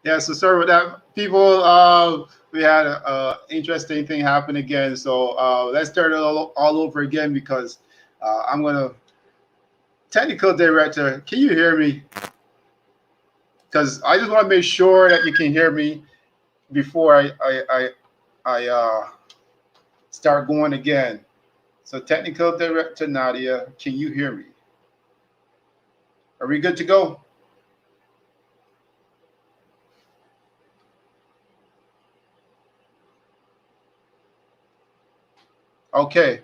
Yeah, so sorry with that. People, we had a interesting thing happen again. So let's start it all over again because I'm going to, technical director, can you hear me? Because I just want to make sure that you can hear me before I start going again. So technical director Nadia, can you hear me? Are we good to go? Okay.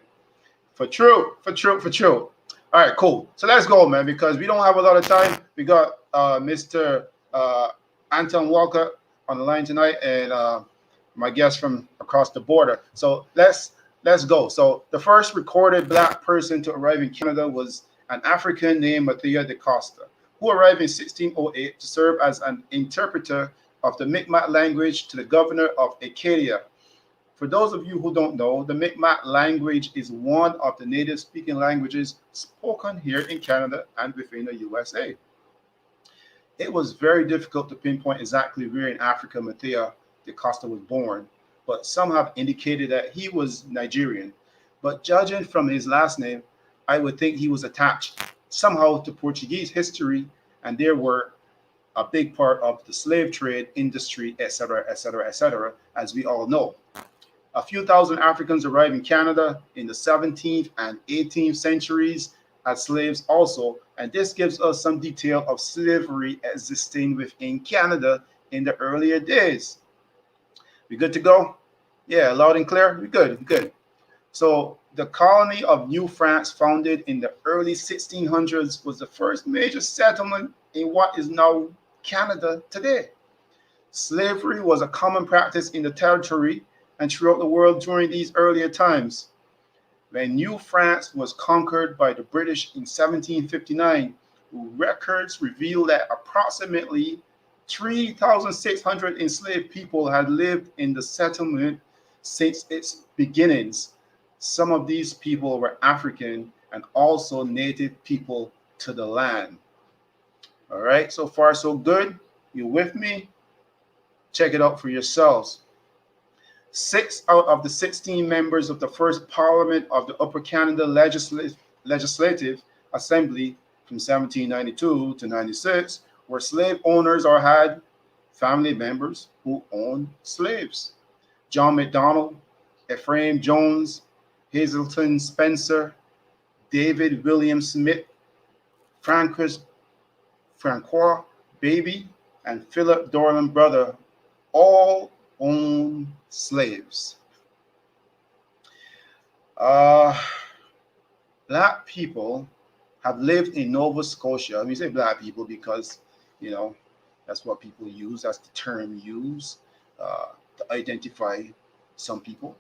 For true. All right, cool. So let's go, man, because we don't have a lot of time. We got Mr. Anton Walcott on the line tonight, and my guest from across the border. So let's go. So the first recorded black person to arrive in Canada was an African named Mathia de Costa, who arrived in 1608 to serve as an interpreter of the Mi'kmaq language to the governor of Acadia. For those of you who don't know, the Mi'kmaq language is one of the native speaking languages spoken here in Canada and within the USA. It was very difficult to pinpoint exactly where in Africa Mathia de Costa was born, but some have indicated that he was Nigerian. But judging from his last name, I would think he was attached somehow to Portuguese history, and there were a big part of the slave trade industry, etc., etc., etc., as we all know. A few thousand Africans arrived in Canada in the 17th and 18th centuries as slaves also, and this gives us some detail of slavery existing within Canada in the earlier days. We good to go? Yeah, loud and clear? We good, we good. So the colony of New France, founded in the early 1600s, was the first major settlement in what is now Canada today. Slavery was a common practice in the territory and throughout the world during these earlier times. When New France was conquered by the British in 1759, records reveal that approximately 3,600 enslaved people had lived in the settlement since its beginnings. Some of these people were African and also native people to the land. All right, so far so good. You with me? Check it out for yourselves. Six out of the 16 members of the first Parliament of the Upper Canada Legislative Assembly from 1792 to 96 were slave owners or had family members who owned slaves. John McDonald, Ephraim Jones, Hazelton Spencer, David William Smith, Francis Francois Baby, and Philip Dorland Brother all owned slaves. Uh, Black people have lived in Nova Scotia. We say black people because, you know, that's what people use. That's the term used to identify some people.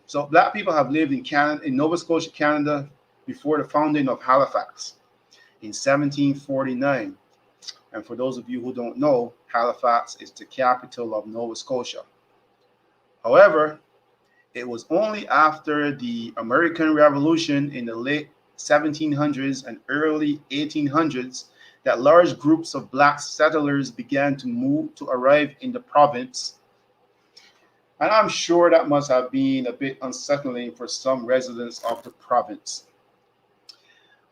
So black people have lived in Canada, in Nova Scotia, Canada, before the founding of Halifax in 1749. And for those of you who don't know, Halifax is the capital of Nova Scotia. However, it was only after the American Revolution in the late 1700s and early 1800s that large groups of black settlers began to arrive in the province. And I'm sure that must have been a bit unsettling for some residents of the province.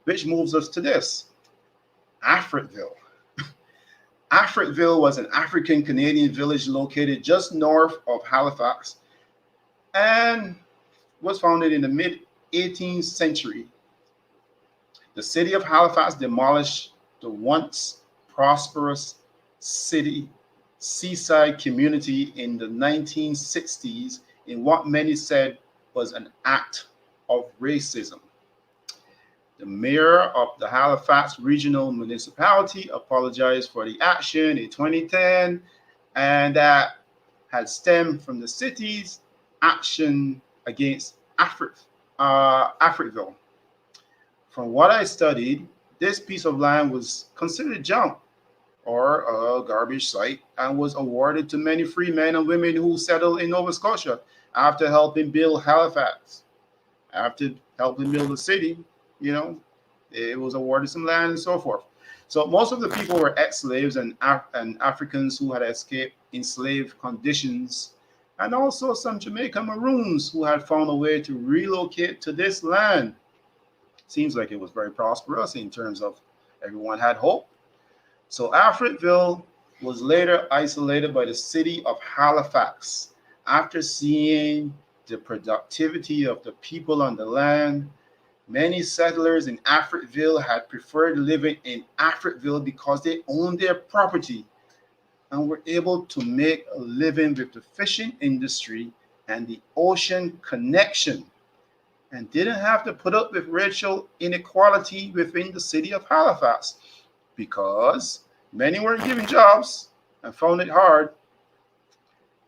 Which moves us to this: Africville. Africville was an African Canadian village located just north of Halifax and was founded in the mid 18th century. The city of Halifax demolished the once prosperous city seaside community in the 1960s in what many said was an act of racism. The mayor of the Halifax Regional Municipality apologized for the action in 2010, and that had stemmed from the city's action against Africville. From what I studied, this piece of land was considered junk or a garbage site and was awarded to many free men and women who settled in Nova Scotia after helping build Halifax. After helping build the city, you know, it was awarded some land and so forth. So most of the people were ex-slaves and Africans who had escaped enslaved conditions, and also some Jamaican Maroons who had found a way to relocate to this land. Seems like it was very prosperous in terms of everyone had hope. So Africville was later isolated by the city of Halifax after seeing the productivity of the people on the land. Many settlers in Africville had preferred living in Africville because they owned their property and were able to make a living with the fishing industry and the ocean connection, and didn't have to put up with racial inequality within the city of Halifax because many weren't given jobs and found it hard.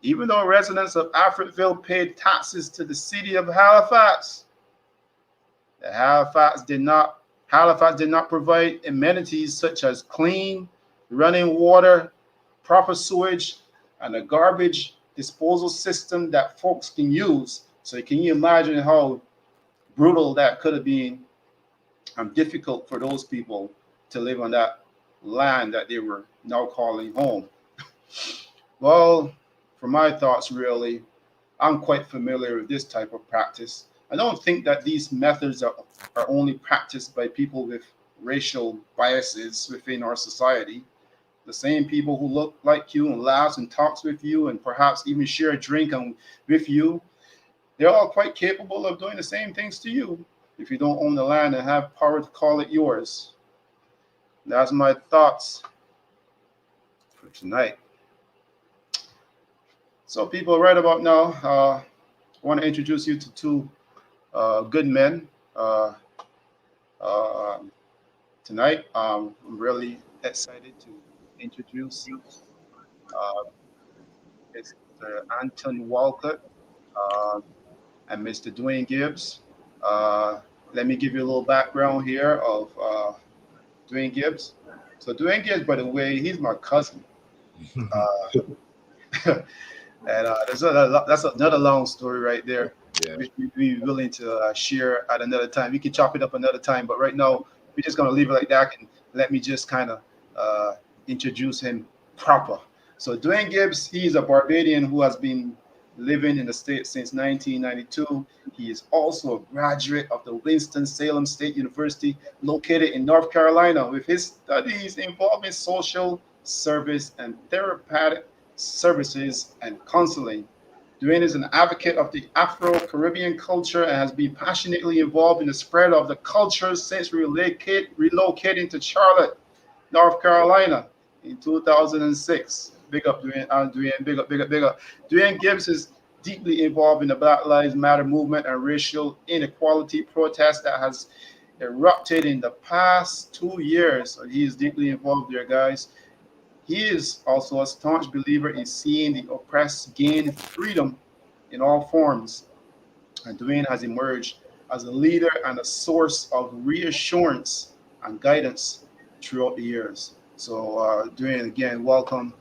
Even though residents of Africville paid taxes to the city of Halifax, Halifax did not provide amenities such as clean running water, proper sewage, and a garbage disposal system that folks can use. So can you imagine how brutal that could have been and difficult for those people to live on that land that they were now calling home? Well, for my thoughts, really, I'm quite familiar with this type of practice. I don't think that these methods are only practiced by people with racial biases within our society. The same people who look like you and laughs and talks with you and perhaps even share a drink with you, they're all quite capable of doing the same things to you if you don't own the land and have power to call it yours. That's my thoughts for tonight. So people, right about now, I want to introduce you to two good men tonight. I'm really excited to introduce you, Mr. Anton Walcott and Mr. Dwain Gibbs. Let me give you a little background here of Dwain Gibbs. So Dwain Gibbs, by the way, he's my cousin. And that's another long story right there. Yeah. We'd be willing to share at another time. We can chop it up another time, but right now we're just going to leave it like that and let me just kind of introduce him proper. So Dwain Gibbs, he's a Barbadian who has been living in the state since 1992. He is also a graduate of the Winston-Salem State University located in North Carolina with his studies involving social service and therapeutic services and counseling. Dwain is an advocate of the Afro-Caribbean culture and has been passionately involved in the spread of the culture since relocating to Charlotte, North Carolina in 2006. Big up, Dwain. Dwain, big up, big up, big up. Dwain Gibbs is deeply involved in the Black Lives Matter movement and racial inequality protest that has erupted in the past 2 years. So he is deeply involved there, guys. He is also a staunch believer in seeing the oppressed gain freedom in all forms. And Dwain has emerged as a leader and a source of reassurance and guidance throughout the years. So Dwain, again, welcome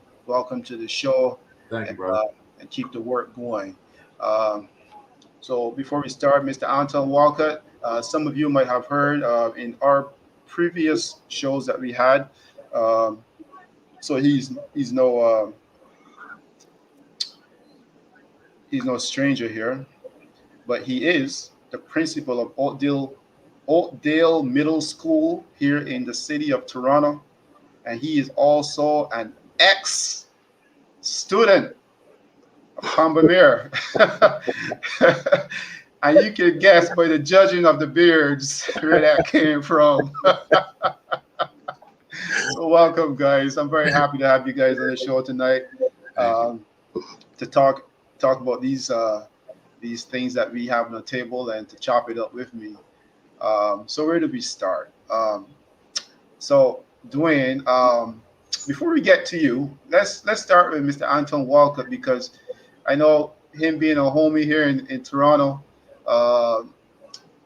to the show. Thank you, brother. And keep the work going. So before we start, Mr. Anton Walcott, some of you might have heard in our previous shows that we had. So he's no stranger here, but he is the principal of Oakdale Middle School here in the city of Toronto, and he is also an ex-student of Pambamere. And you can guess by the judging of the beards where that came from. So welcome, guys. I'm very happy to have you guys on the show tonight to talk about these things that we have on the table and to chop it up with me. So where do we start? So Dwain, before we get to you, let's start with Mr. Anton Walcott, because I know him being a homie here in Toronto.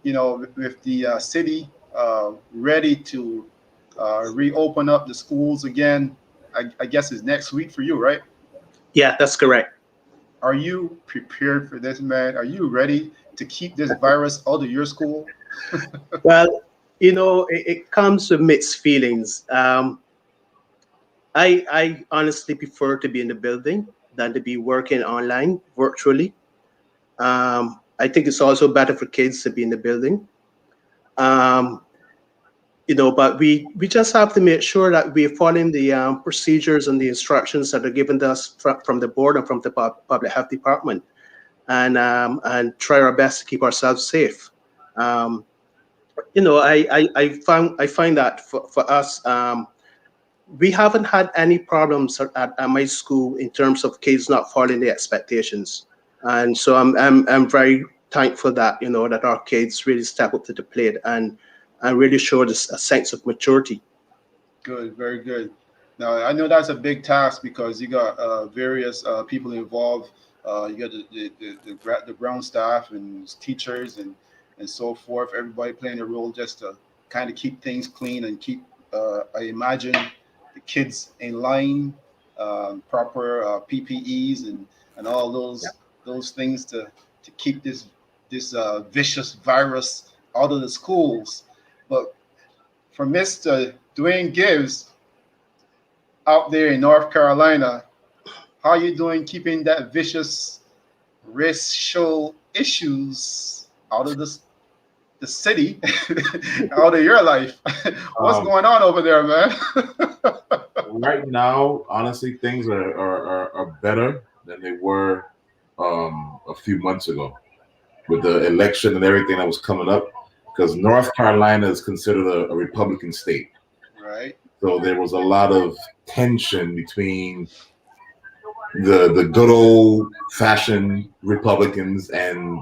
With the city ready to reopen up the schools again, I guess it's next week for you, right? Yeah, that's correct. Are you prepared for this, man? Are you ready to keep this virus out of your school? Well, It comes with mixed feelings. I honestly prefer to be in the building than to be working online virtually. I think it's also better for kids to be in the building. Um, but we just have to make sure that we're following the procedures and the instructions that are given to us from the board and from the public health department, and try our best to keep ourselves safe. Um, I find that for us, we haven't had any problems at my school in terms of kids not following the expectations, and so I'm very thankful that that our kids really step up to the plate and really show this a sense of maturity. Good, very good. Now I know that's a big task because you got various people involved. You got the ground staff and teachers and so forth. Everybody playing a role just to kind of keep things clean and keep. I imagine the kids in line, proper PPEs and all Yeah. those things to keep this vicious virus out of the schools. But for Mr. Dwayne Gibbs out there in North Carolina, how you doing keeping that vicious racial issues out of the city, out of your life? What's Um, going on over there, man? right now, honestly, things are better than they were a few months ago with the election and everything that was coming up. Because North Carolina is considered a Republican state, Right. so there was a lot of tension between the good old fashioned Republicans and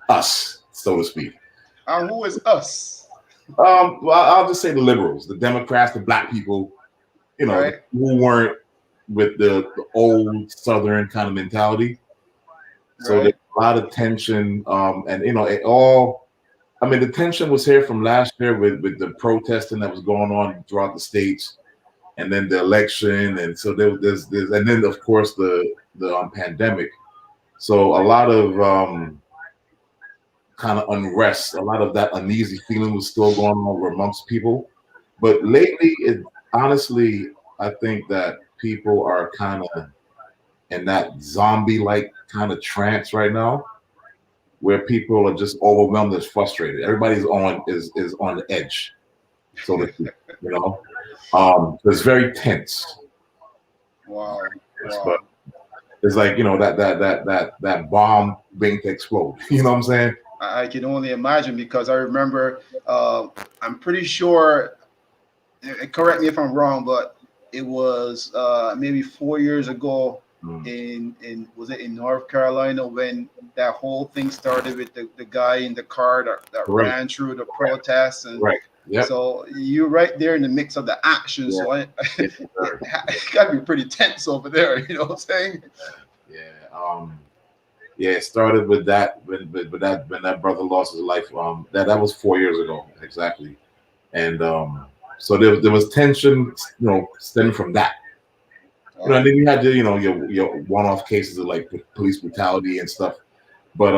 us, so to speak. And who is us? Well, I'll just say the liberals, the Democrats, the black people, Right. who weren't with the old Southern kind of mentality. So Right. there's a lot of tension, and it all. I mean, the tension was here from last year with the protesting that was going on throughout the states, and then the election, and so there's and then of course the pandemic. So a lot of kind of unrest, a lot of that uneasy feeling was still going on amongst people. But lately, honestly, I think that people are kind of in that zombie-like kind of trance right now, where people are just overwhelmed and frustrated. Everybody's is on the edge, so to speak. It's very tense. Wow. But Wow. it's like that bomb waiting to explode. You know what I'm saying? I can only imagine because I remember, I'm pretty sure, correct me if I'm wrong, but it was maybe 4 years ago in was it in North Carolina when that whole thing started with the guy in the car that Correct. ran through the protests. And Right. Yep. so you're right there in the mix of the action. Yeah. So Yes, it got to be pretty tense over there. You know what I'm saying? Yeah. Yeah, it started with that when that brother lost his life. That was 4 years ago exactly, and so there was tension, stemming from that. And then you had your one-off cases of like police brutality and stuff, but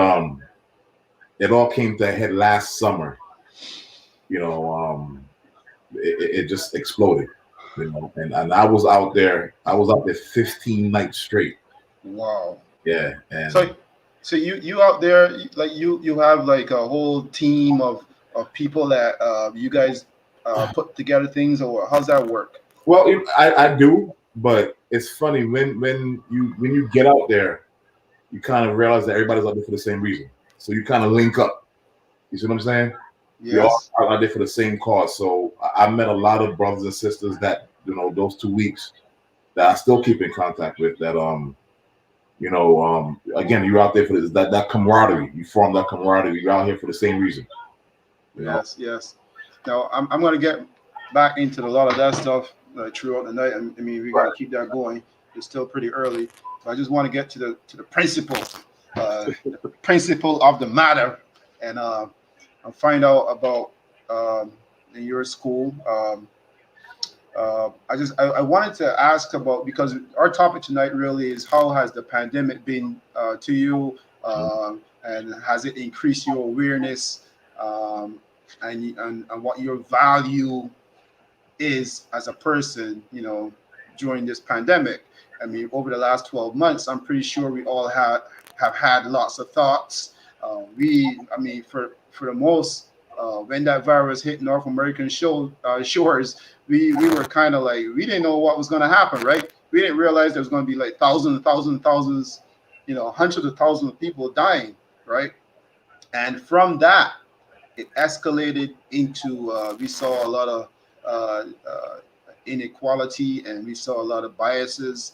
it all came to a head last summer. It just exploded. And I was out there. I was out there 15 nights straight. Wow. Yeah, and so you out there, like you have like a whole team of people that you guys put together things, or how's that work? well, I do, but it's funny when you get out there, you kind of realize that everybody's out there for the same reason. So you kind of link up. You see what I'm saying? We all Yes. are out there for the same cause. So I met a lot of brothers and sisters that those 2 weeks that I still keep in contact with. That again, you're out there for that camaraderie. You form that camaraderie. You're out here for the same reason. Yes. Yes. Now I'm going to get back into a lot of that stuff throughout the night. I mean, we got to keep that going. It's still pretty early. So I just want to get to the principle, the principle of the matter, and find out about in your school. I wanted to ask about, because our topic tonight really is how has the pandemic been to you, and has it increased your awareness and what your value is as a person, during this pandemic. I mean, over the last 12 months, I'm pretty sure we all have had lots of thoughts. I mean, for the most, when that virus hit North American shores, we were kind of like, we didn't know what was going to happen, right? We didn't realize there was going to be like thousands and thousands and thousands, hundreds of thousands of people dying, right? And from that, it escalated into we saw a lot of inequality, and we saw a lot of biases,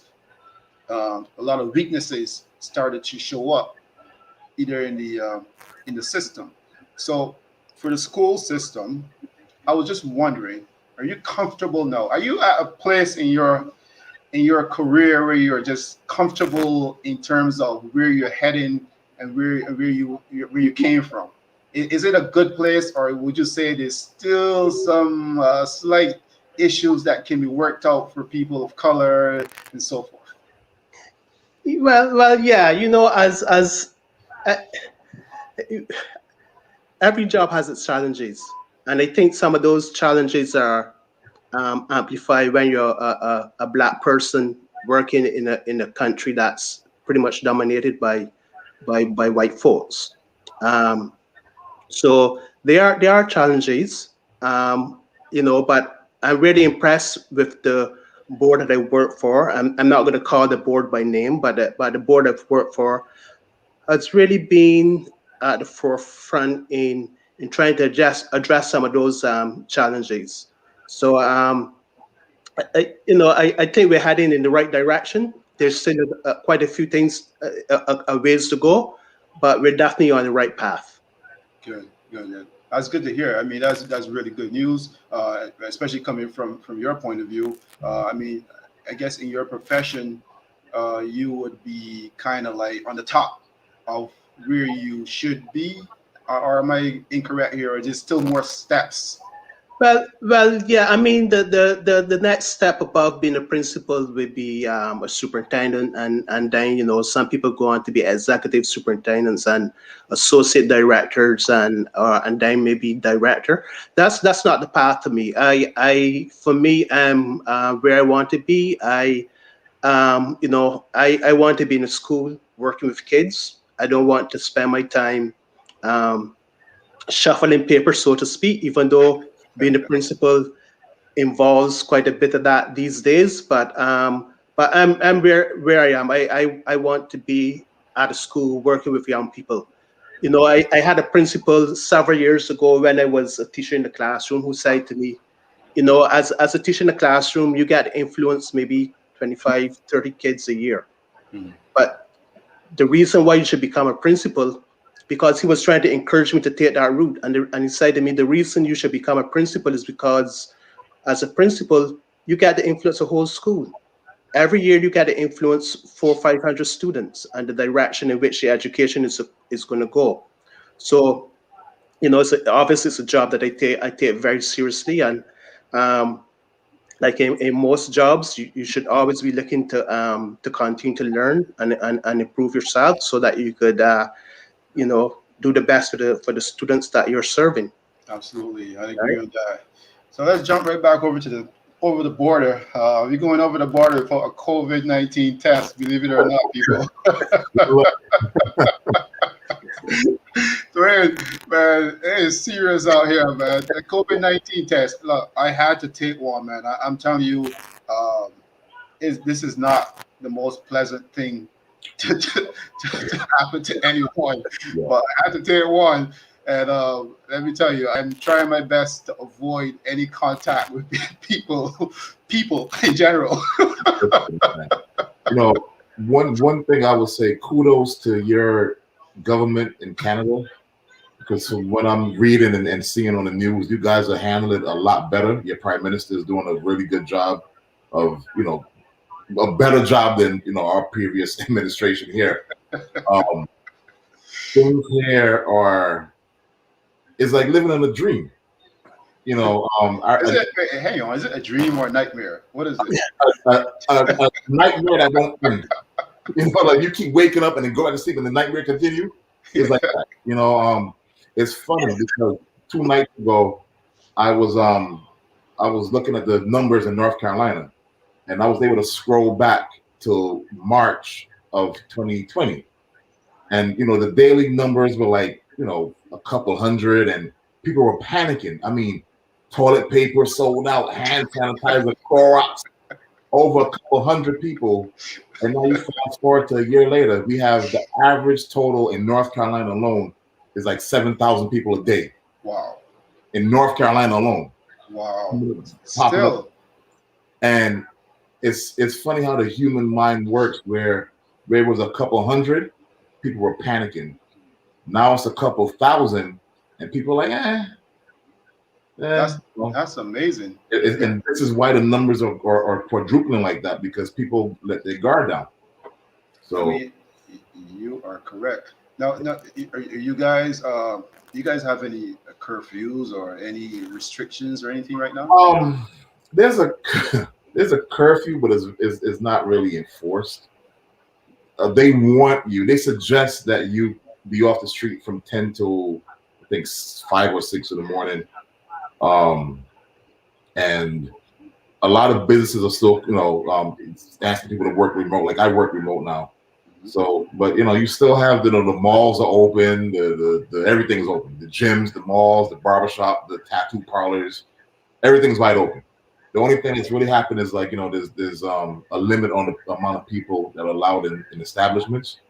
a lot of weaknesses started to show up either in the system. So for the school system, I was just wondering, are you comfortable now? Are you at a place in your career where you're just comfortable in terms of where you're heading and where you came from? Is it a good place, or would you say there's still some slight issues that can be worked out for people of color and so forth? Well, yeah. As uh, every job has its challenges, and I think some of those challenges are amplified when you're a black person working in a country that's pretty much dominated by white folks. Um, so there are challenges, but I'm really impressed with the board that I work for. I'm not going to call the board by name, but the board I've worked for has really been at the forefront in trying to address some of those challenges. So I think we're heading in the right direction. There's still quite a few things, ways to go, but we're definitely on the right path. Good, good, good. That's good to hear. I mean, that's really good news, especially coming from your point of view. I mean, I guess in your profession, you would be kind of like on the top of where you should be, or am I incorrect here? Or just still more steps? Well, yeah. I mean, the next step above being a principal would be a superintendent, and then some people go on to be executive superintendents and associate directors, and then maybe director. That's not the path to me. For me, where I want to be. I want to be in a school working with kids. I don't want to spend my time um, shuffling paper, so to speak, even though being the principal involves quite a bit of that these days. But I'm where I am. I want to be at a school working with young people. I had a principal several years ago when I was a teacher in the classroom who said to me, as a teacher in the classroom, you get to influence maybe 25, 30 kids a year. Mhm. But the reason why you should become a principal, because he was trying to encourage me to take that route. And he said to me, the reason you should become a principal is because as a principal, you get to influence a whole school. Every year you get to influence 400 or 500 students and the direction in which the education is going to go. So, obviously it's a job that I take very seriously. And like in most jobs, you should always be looking to continue to learn and improve yourself so that you could do the best for the students that you're serving. Absolutely, I agree Right? with that. So let's jump right back over the border. We're going over the border for a COVID-19 test. Believe it or not, people. Dwayne, man, it is serious out here, man. The COVID-19 test. Look, I had to take one, man. I'm telling you, um, this is not the most pleasant thing to happen to anyone. Yeah. But I had to take one, and let me tell you, I'm trying my best to avoid any contact with people in general. You know, one thing I would say, kudos to your government in Canada, because from what I'm reading and seeing on the news, you guys are handling it a lot better. Your prime minister is doing a really good job of, a better job than our previous administration here. Um, Things here it's like living in a dream. Is it? Wait, hang on. Is it a dream or a nightmare? What is it? A nightmare that won't end. Like you keep waking up and then go back to sleep and the nightmare continue. It's like that. It's funny because 2 nights ago, I was looking at the numbers in North Carolina, and I was able to scroll back to March of 2020, and the daily numbers were like a couple hundred, and people were panicking. I mean, toilet paper sold out, hand sanitizer, Clorox, over a couple hundred people. And now you fast forward to a year later, we have the average total in North Carolina alone is like 7,000 people a day. Wow. In North Carolina alone. Wow. Still. And it's funny how the human mind works, where it was a couple hundred, people were panicking. Now it's a couple thousand, and people are like, That's amazing. And this is why the numbers are quadrupling like that, because people let their guard down. So I mean, you are correct. Now, are you guys do you guys have any curfews or any restrictions or anything right now? There's a curfew, but it's not really enforced. They want you. They suggest that you be off the street from 10 to I think 5 or 6 in the morning. And a lot of businesses are still, asking people to work remote. Like I work remote now. So, but you still have the malls are open, the everything's open. The gyms, the malls, the barbershop, the tattoo parlors, everything's wide open. The only thing that's really happened is like, there's a limit on the amount of people that are allowed in establishments.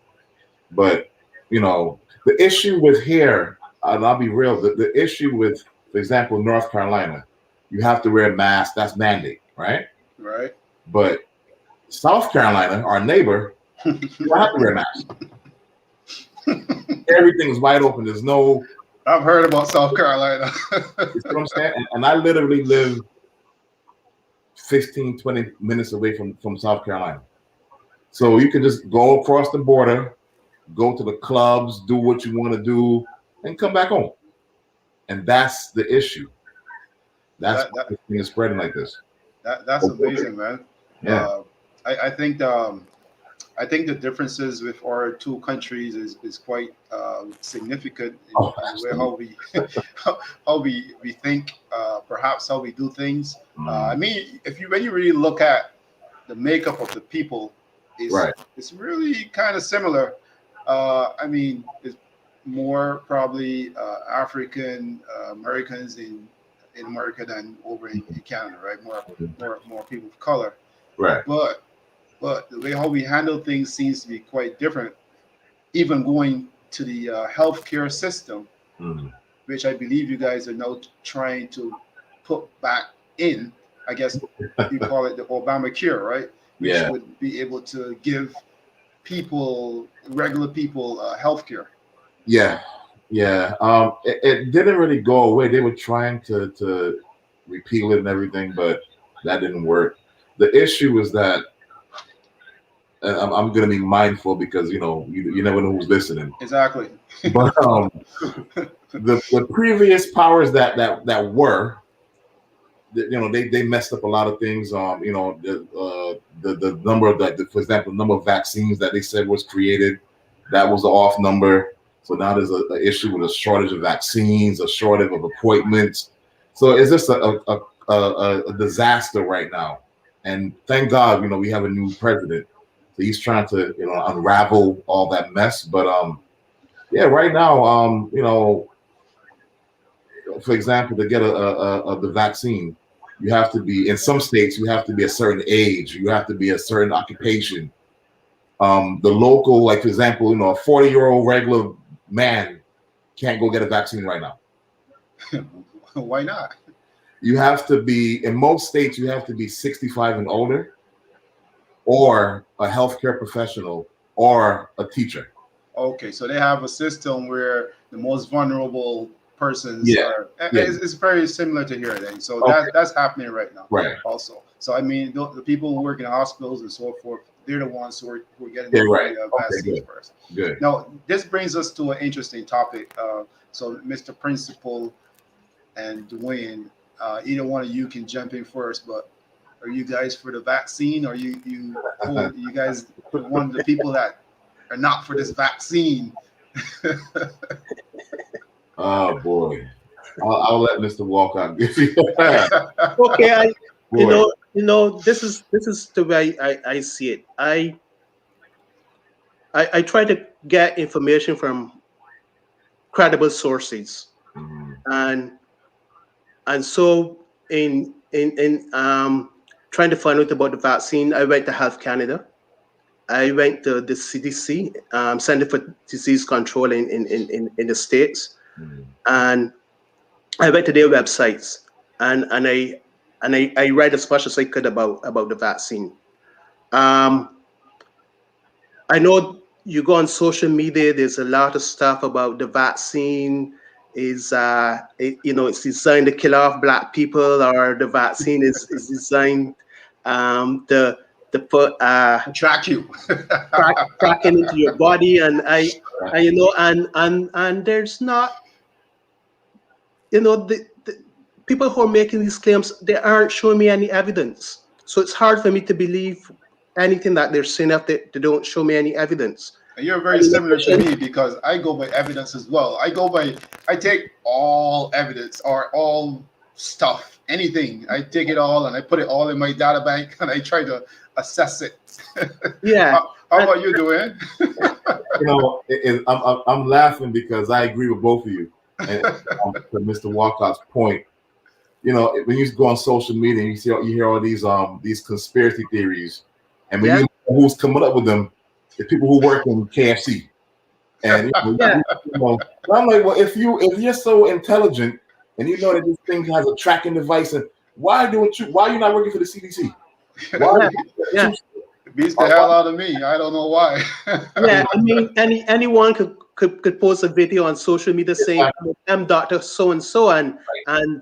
But, the issue with here, and I'll be real, the issue with, for example, North Carolina, you have to wear a mask. That's mandate, right? Right. But South Carolina, our neighbor, you don't have to wear a mask. Everything's wide open. There's no. I've heard about South Carolina. You know what I'm saying? And I literally live 15, 20 minutes away from South Carolina. So you can just go across the border, go to the clubs, do what you want to do, and come back home. And that's the issue. That's why this thing is spreading like this. That's amazing, man. Yeah. I think the differences with our two countries is quite significant in how we think, perhaps how we do things. I mean, when you really look at the makeup of the people, it's really kind of similar. I mean, it's more probably African Americans in America than over in Canada, right? More people of color, right? But the way how we handle things seems to be quite different. Even going to the healthcare system, which I believe you guys are now trying to put back in. I guess you call it the Obamacare, right? Which would be able to give regular people healthcare. Yeah. It didn't really go away. They were trying to repeal it and everything, but that didn't work. The issue is that. I'm going to be mindful because you never know who's listening. Exactly. But the previous powers that were, they messed up a lot of things. The number of for example, the number of vaccines that they said was created, that was an off number. So now there's an issue with a shortage of vaccines, a shortage of appointments. So it's just a disaster right now. And thank God, we have a new president. So he's trying to, unravel all that mess. But right now, for example, to get the vaccine, you have to be in some states. You have to be a certain age. You have to be a certain occupation. The local, like for example, a 40-year-old regular man can't go get a vaccine right now. Why not? You have to be in most states. You have to be 65 and older, or a healthcare professional, or a teacher. Okay, so they have a system where the most vulnerable persons are. It's very similar to here then. So that's happening right now. Right. Also, so I mean, the people who work in hospitals and so forth, they're the ones who are getting the vaccines first. Good. Now, this brings us to an interesting topic. So, Mr. Principal and Dwain, either one of you can jump in first, but are you guys for the vaccine, or you guys one of the people that are not for this vaccine? Oh boy. I'll let Mr. Walcott give you that. Okay, Boy. this is the way I see it. I try to get information from credible sources, and so in trying to find out about the vaccine, I went to Health Canada. I went to the CDC, Center for Disease Control in the States, and I went to their websites, and I read as much as I could about the vaccine. I know you go on social media. There's a lot of stuff about the vaccine it's designed to kill off black people, or the vaccine is designed to put Track you. cracking into your body, and and there's not, the people who are making these claims, they aren't showing me any evidence. So it's hard for me to believe anything that they're saying if they don't show me any evidence. And you're very similar to me, because I go by evidence as well. I take all evidence or all stuff, anything. I take it all and I put it all in my data bank and I try to assess it. Yeah. How about you, Dwain? I'm laughing because I agree with both of you. And to Mr. Walcott's point, when you go on social media and you hear all these conspiracy theories, and when you know who's coming up with them, the people who work in KFC. And I'm like, well, if you're so intelligent and you know that this thing has a tracking device, and why are you not working for the CDC? Why? It beats the hell out of me. I don't know why. Yeah, I mean, anyone could post a video on social media saying, I'm Dr. So-and-so, and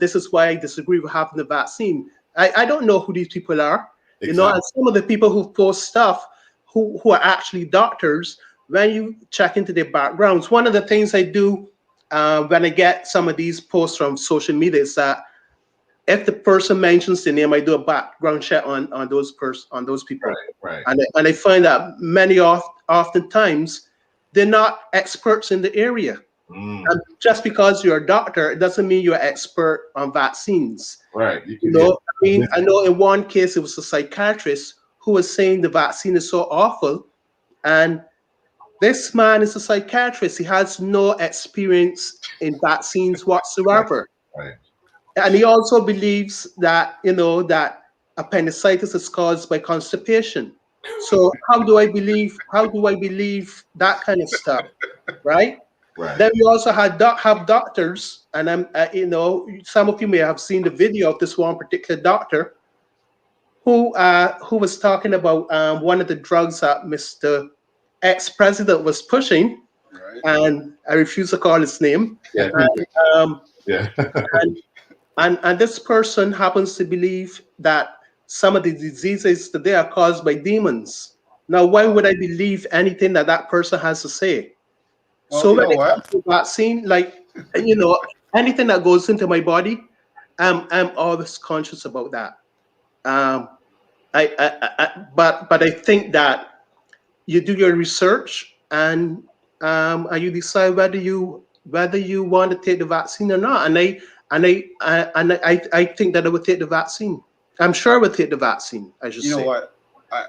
this is why I disagree with having the vaccine. I don't know who these people are. Exactly. And some of the people who post stuff who are actually doctors, when you check into their backgrounds, one of the things I do when I get some of these posts from social media is that if the person mentions the name, I do a background check on those people. Right. And I find that oftentimes they're not experts in the area. And just because you're a doctor, it doesn't mean you're an expert on vaccines. Right. I know in one case it was a psychiatrist who was saying the vaccine is so awful, and this man is a psychiatrist. He has no experience in vaccines whatsoever. Right. And he also believes that that appendicitis is caused by constipation. So how do I believe that kind of stuff, right? Right. Then we also have doctors, and some of you may have seen the video of this one particular doctor who was talking about one of the drugs that Mr. Ex-president was pushing, Right. and I refuse to call his name. Yeah. And this person happens to believe that some of the diseases today are caused by demons. Now, why would I believe anything that person has to say? Well, so you when know it what? comes to vaccine, anything that goes into my body, I'm always conscious about that. But I think that you do your research and you decide whether you want to take the vaccine or not. And I think that I would take the vaccine. I'm sure I would take the vaccine. I should say. You know what? I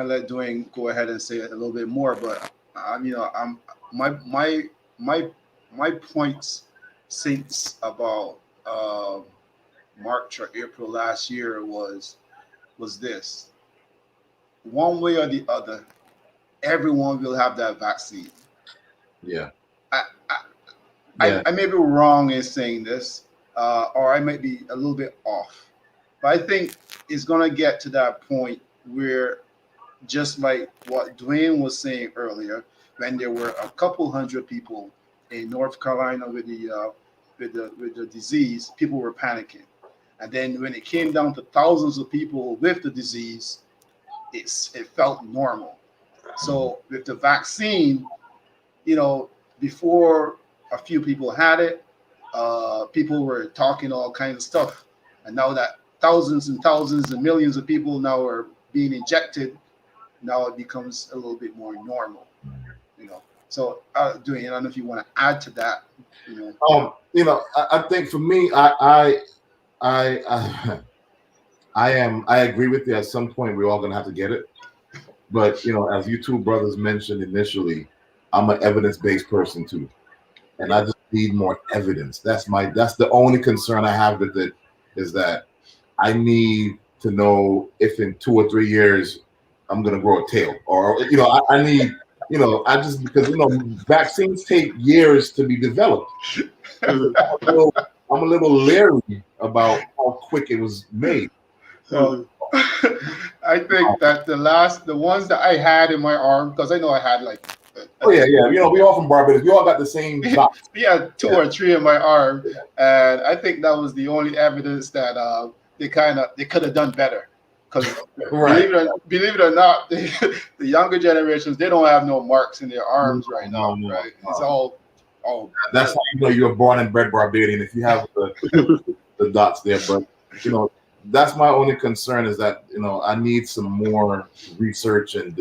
let Dwain go ahead and say it a little bit more, but my points since about March or April last year was this: one way or the other, everyone will have that vaccine. Yeah. I may be wrong in saying this, or I might be a little bit off, but I think it's gonna get to that point where, just like what Dwain was saying earlier, when there were a couple hundred people in North Carolina with the disease, people were panicking, and then when it came down to thousands of people with the disease, it felt normal. So with the vaccine, before a few people had it, people were talking all kinds of stuff, and now that thousands and thousands and millions of people now are being injected, now it becomes a little bit more normal. So, Dwayne, I don't know if you want to add to that. You know, I think for me, I I agree with you. At some point, we're all gonna have to get it. But as you two brothers mentioned initially, I'm an evidence-based person too, and I just need more evidence. That's the only concern I have with it, is that I need to know if in 2 or 3 years I'm gonna grow a tail, or I need I just because vaccines take years to be developed. Mhm. I'm a little leery about how quick it was made. well, I think that the ones that I had in my arm, because I know I had like, Oh yeah, yeah. We all from Barbados. We all got the same dots. we had two or three in my arm, and I think that was the only evidence that they could have done better. Because Right. believe it or not, the younger generations, they don't have no marks in their arms right now, No. right? It's all That's how you're born and bred Barbadian if you have the dots there. But that's my only concern, is that I need some more research and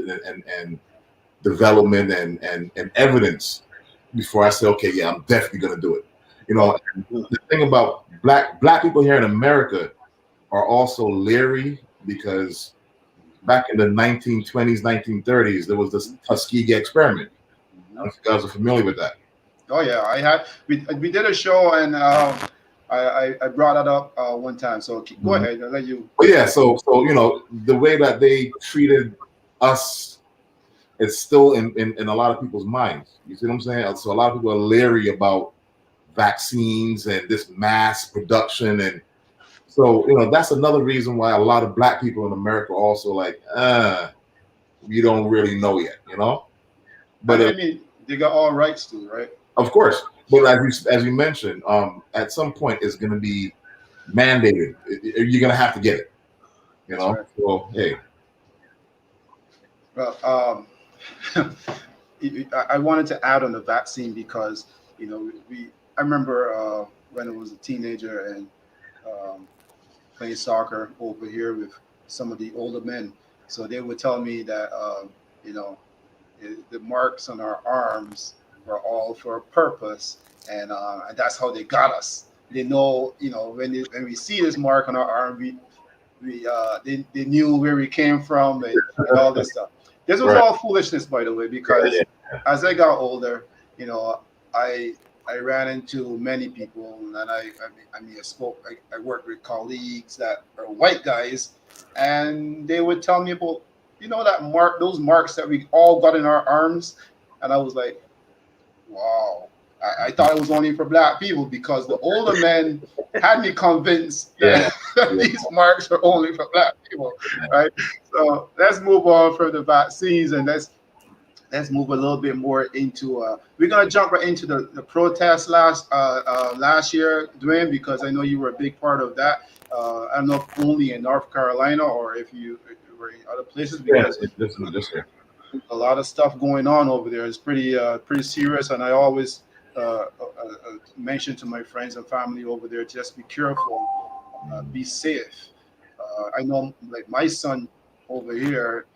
development and evidence before I say, okay, yeah, I'm definitely gonna do it. And the thing about black people here in America are also leery, because back in the 1920s, 1930s, there was this Tuskegee experiment. I don't know if you guys are familiar with that. Oh yeah, we did a show, and I brought that up one time. So go ahead, I'll let you. But yeah, so the way that they treated us is still in a lot of people's minds. You see what I'm saying? So a lot of people are leery about vaccines and this mass production, and so that's another reason why a lot of black people in America are also like, we don't really know yet, But I mean, they got all rights to, right? of course, but as you mentioned, at some point it's going to be mandated. You're going to have to get it, Right. So hey. Well, I wanted to add on the vaccine because I remember when I was a teenager and playing soccer over here with some of the older men. So they would tell me that you know the marks on our arms were all for a purpose, and that's how they got us. They know, when we see this mark on our arm, they knew where we came from, and all this stuff. This was Right. all foolishness, by the way, because Yeah. as I got older, I I ran into many people, and I worked with colleagues that are white guys, and they would tell me about those marks that we all got in our arms, and I was like, wow. I thought it was only for black people because the older men had me convinced that these marks are only for black people, right? So let's move on from the vaccines, and let's move a little bit more into we're gonna jump right into the protest last year, Dwayne, because I know you were a big part of that. I don't know if only in North Carolina or if you were in other places, because a lot of stuff going on over there. It's pretty serious, and I always mention to my friends and family over there, just be careful, be safe. I know, like my son over here,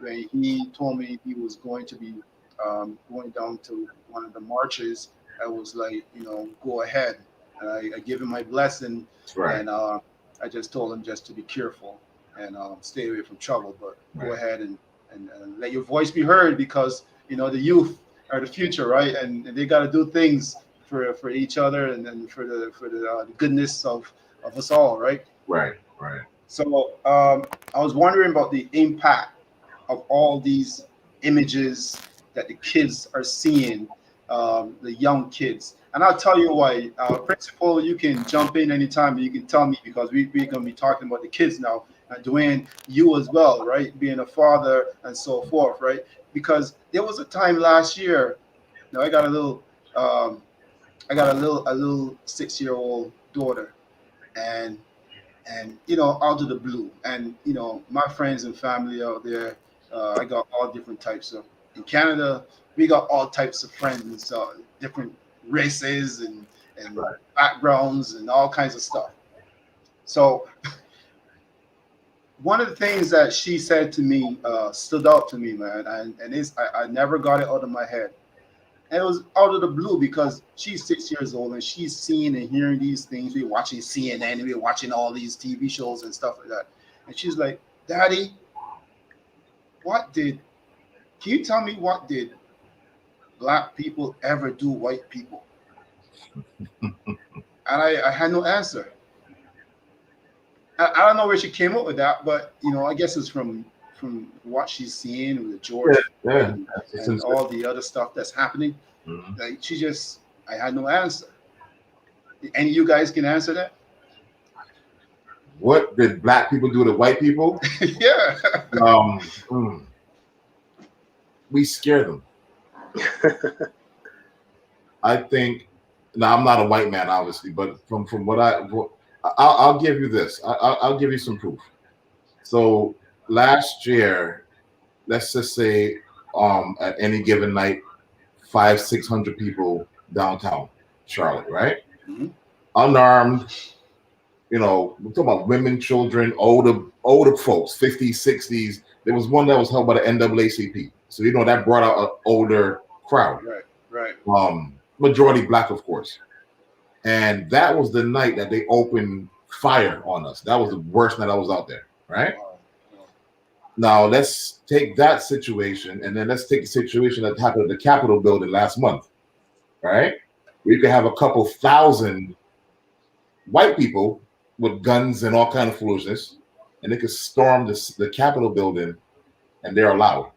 when he told me he was going to be going down to one of the marches, I was like, go ahead. And I give him my blessing, Right. and I just told him just to be careful and stay away from trouble. But go ahead and let your voice be heard, because the youth are the future, right? And they got to do things for each other, and then for the goodness of us all, right? Right. So I was wondering about the impact of all these images that the kids are seeing, the young kids. And I'll tell you why. Principal, you can jump in anytime, you can tell me, because we're going to be talking about the kids now. And Dwayne, you as well, right? Being a father and so forth, right? Because there was a time last year, I got a little 6-year-old daughter, and out of the blue, and my friends and family out there, I got all different types of. In Canada, we got all types of friends, different races and backgrounds and all kinds of stuff. So one of the things that she said to me stood out to me, man, and I never got it out of my head. And it was out of the blue because she's 6 years old and she's seeing and hearing these things. We're watching CNN and we're watching all these TV shows and stuff like that. And she's like, Daddy, can you tell me what did black people ever do white people? And I had no answer. I don't know where she came up with that, but I guess it's from what she's seeing with George and all the other stuff that's happening. Mm-hmm. Like I had no answer. Any of you guys can answer that? What did black people do to white people? Yeah. We scare them. I think. Now I'm not a white man, obviously, but from what I'll give you this. I'll give you some proof. So last year, let's just say, at any given night, 500-600 people downtown Charlotte, right? Mm-hmm. Unarmed. We're talking about women, children, older folks, 50s, 60s. There was one that was held by the NAACP, so that brought out an older crowd. Right. Majority black, of course. And that was the night that they opened fire on us. That was the worst night I was out there, right? Wow. Now let's take that situation, and then let's take the situation that happened at the Capitol building last month, right? We could have a couple thousand white people with guns and all kind of foolishness, and they could storm the Capitol building, and they're allowed.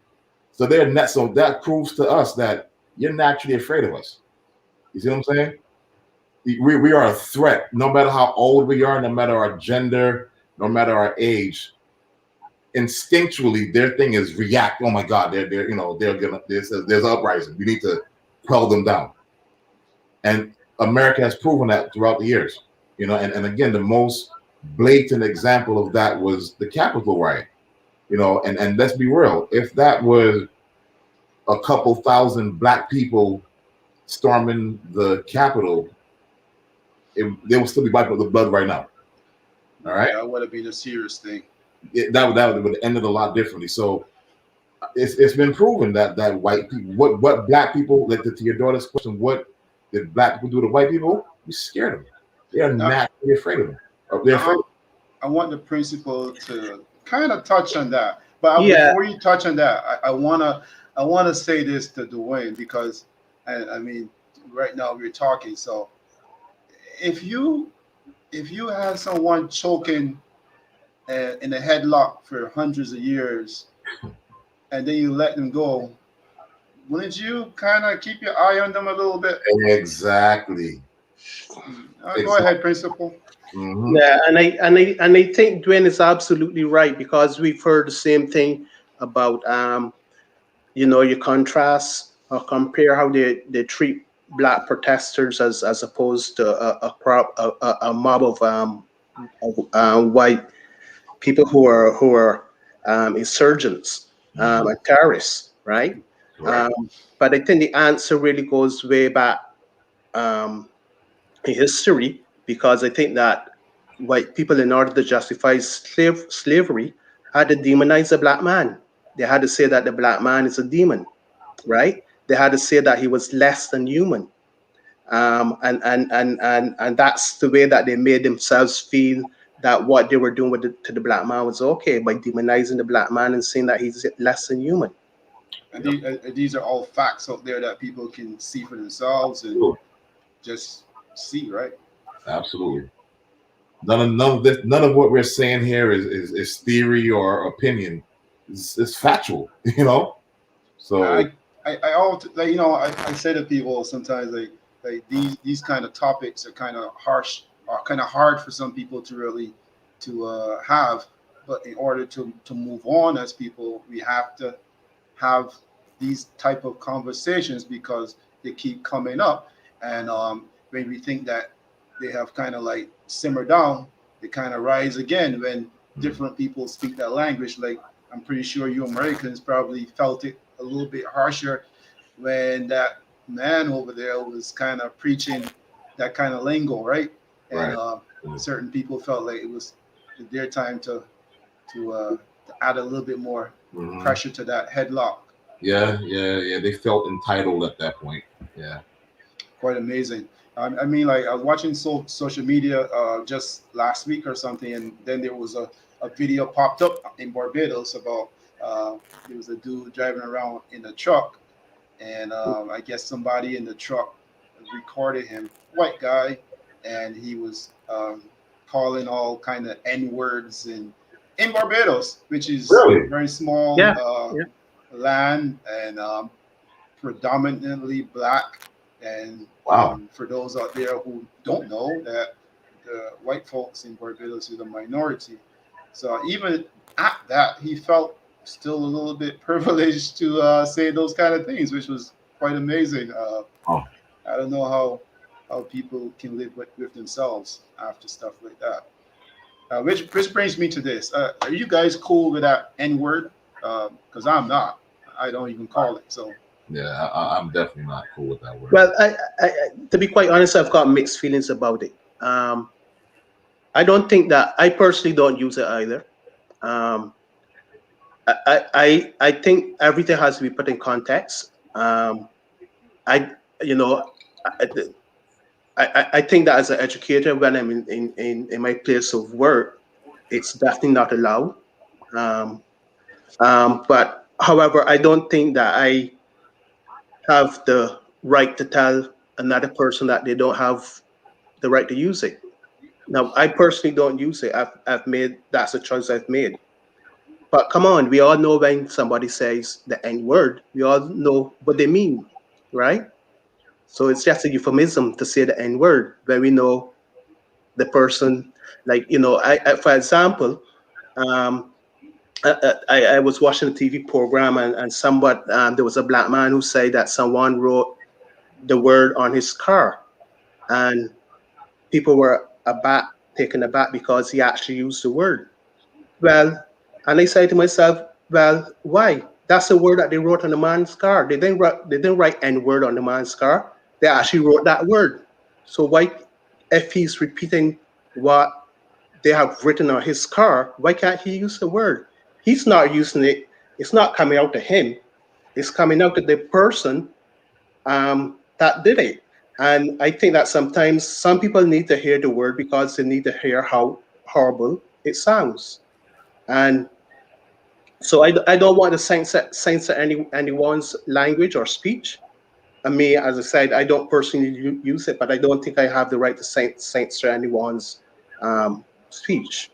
So so that proves to us that you're naturally afraid of us. You see what I'm saying? We are a threat, no matter how old we are, no matter our gender, no matter our age. Instinctually, their thing is react. Oh my God, they're gonna there's an uprising. We need to quell them down. And America has proven that throughout the years. And again, the most blatant example of that was the Capitol riot. And let's be real, if that was a couple thousand black people storming the Capitol, they will still be wiping the blood right now. All right, that would have been a serious thing. That would have ended a lot differently. So it's been proven that white people, what black people, like to your daughter's question, what did black people do to white people? We scared them. They are naturally afraid of them. They're afraid. I want the principal to kind of touch on that, but before you touch on that, I wanna say this to Dwain, because I mean, right now we're talking. So if you have someone choking in a headlock for hundreds of years, and then you let them go, wouldn't you kind of keep your eye on them a little bit? Exactly. Go ahead, Principal. Mm-hmm. Yeah, and I think Dwain is absolutely right, because we've heard the same thing about you contrast or compare how they treat black protesters as opposed to a mob of white people who are insurgents and terrorists, right? Right. But I think the answer really goes way back in history, because I think that white people, in order to justify slavery, had to demonize the black man. They had to say that the black man is a demon, right? They had to say that he was less than human. And that's the way that they made themselves feel that what they were doing to the black man was okay, by demonizing the black man and saying that he's less than human. And these are all facts out there that people can see for themselves and just see, right? Absolutely. None of what we're saying here is theory or opinion. It's factual, So I say to people sometimes, like these kind of topics are kind of harsh, or kind of hard for some people to really have. But in order to move on as people, we have to have these type of conversations, because they keep coming up. And when we think that they have kind of like simmered down, they kind of rise again when different people speak that language. Like, I'm pretty sure you Americans probably felt it a little bit harsher when that man over there was kind of preaching that kind of lingo, right? And certain people felt like it was their time to add a little bit more pressure to that headlock. Yeah. They felt entitled at that point. Yeah. Quite amazing. I mean, like I was watching social media just last week or something, and then there was a video popped up in Barbados about there was a dude driving around in a truck, and I guess somebody in the truck recorded him, white guy, and he was calling all kind of N words in Barbados, which is Really? very small Yeah, yeah. land and predominantly black. And Wow. for those out there who don't know that the white folks in Barbados is a minority, so even at that, he felt still a little bit privileged to say those kind of things, which was quite amazing. Oh, I don't know how people can live with themselves after stuff like that. Which brings me to this: are you guys cool with that N word? Because I'm not. I don't even call it. So yeah. I'm definitely not cool with that word. Well, to be quite honest, I've got mixed feelings about it. I don't think that I personally don't use it either. Um, I think everything has to be put in context. I you know I, I think that as an educator, when I'm in my place of work, it's definitely not allowed. Um, but however, I don't think that I have the right to tell another person that they don't have the right to use it. Now, I personally don't use it. I've made that's a choice I've made. But come on, we all know when somebody says the N word, we all know what they mean, right? So it's just a euphemism to say the N word when we know the person. Like I for example, um, I was watching a TV program and somewhat there was a black man who said that someone wrote the word on his car, and people were taken aback because he actually used the word. Well, and I say to myself, well, why? That's the word that they wrote on the man's car. They didn't write N word on the man's car. They actually wrote that word. So why, if he's repeating what they have written on his car, why can't he use the word? He's not using it. It's not coming out to him. It's coming out to the person that did it. And I think that sometimes some people need to hear the word because they need to hear how horrible it sounds. And so I don't want to censor anyone's language or speech. I mean, as I said, I don't personally use it, but I don't think I have the right to censor anyone's speech.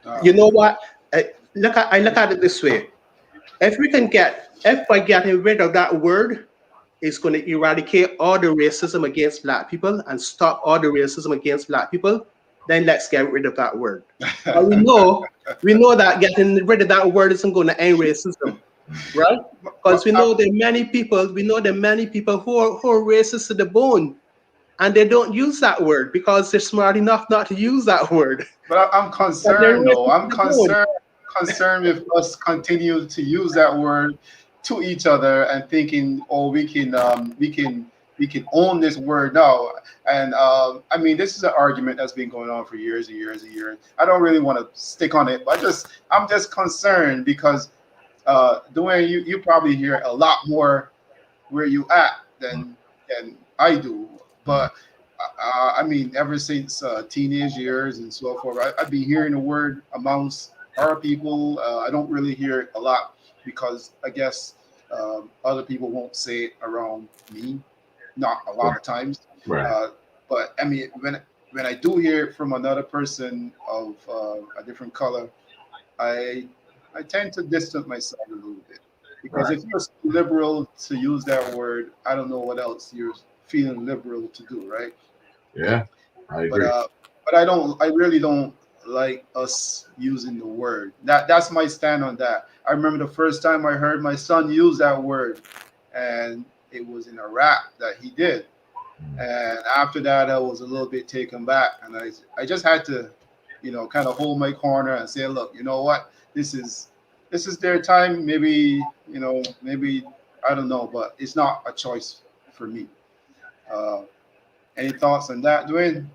uh, You know what? I look at it this way: if by getting rid of that word, it's going to eradicate all the racism against black people and stop all the racism against black people, then let's get rid of that word. But we know that getting rid of that word isn't going to end racism, right? Because but we know there are many people who are racist to the bone, and they don't use that word because they're smart enough not to use that word. I'm But they're concerned though. racist I'm to the bone. concerned with us continue to use that word to each other and thinking, oh, we can own this word now. And I mean, this is an argument that's been going on for years and years and years. I don't really want to stick on it, but I'm just concerned because Dwayne, you probably hear a lot more where you at than I do. But I mean, ever since teenage years and so forth, I've been hearing the word amongst our people. I don't really hear it a lot because I guess other people won't say it around me, not a lot Right. of times. Right. But I mean, when I do hear it from another person of a different color, I I tend to distance myself a little bit because Right. if you're so liberal to use that word, I don't know what else you're feeling liberal to do, right? Yeah. I But agree. I really don't like us using the word. That's my stand on that. I remember the first time I heard my son use that word, and it was in a rap that he did. Mm. And after that, I was a little bit taken back, and I just had to, kind of hold my corner and say, look, you know what, this is their time. Maybe maybe I don't know, but it's not a choice for me. Uh, any thoughts on that, Dwayne?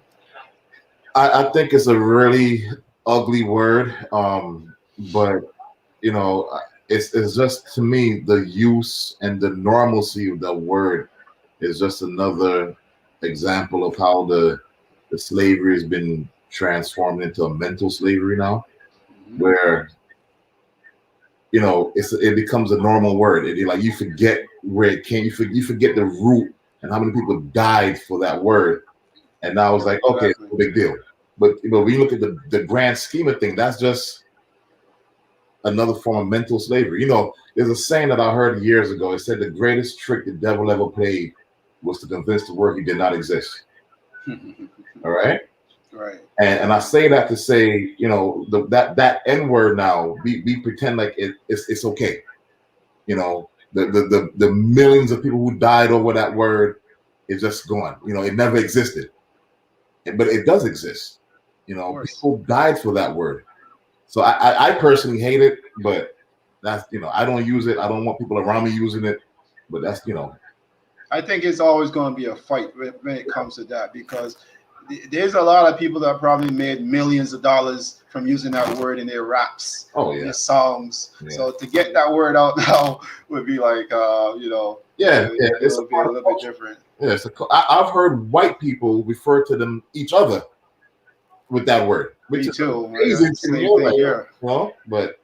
I think it's a really ugly word. But you know, it's just to me the use and the normalcy of the word is just another example of how the slavery has been transformed into a mental slavery now, where it becomes a normal word. Like you forget where it came. You forget the root and how many people died for that word. And now it's like, okay, Exactly. no big deal. But when you look at the grand scheme of things, that's just another form of mental slavery. There's a saying that I heard years ago. It said the greatest trick the devil ever played was to convince the world he did not exist. All right. Right. And I say that to say, that N word now, we pretend like it's okay. The millions of people who died over that word is just gone. It never existed. But it does exist. People died for that word. So I personally hate it, but that's, I don't use it. I don't want people around me using it, but that's, I think it's always going to be a fight when it comes to that, because there's a lot of people that probably made millions of dollars from using that word in their raps, their songs. Yeah. So to get that word out now would be like, it's a little bit different. Yeah, I've heard white people refer to them each other with that word, which Me is too. amazing. Same thing here. But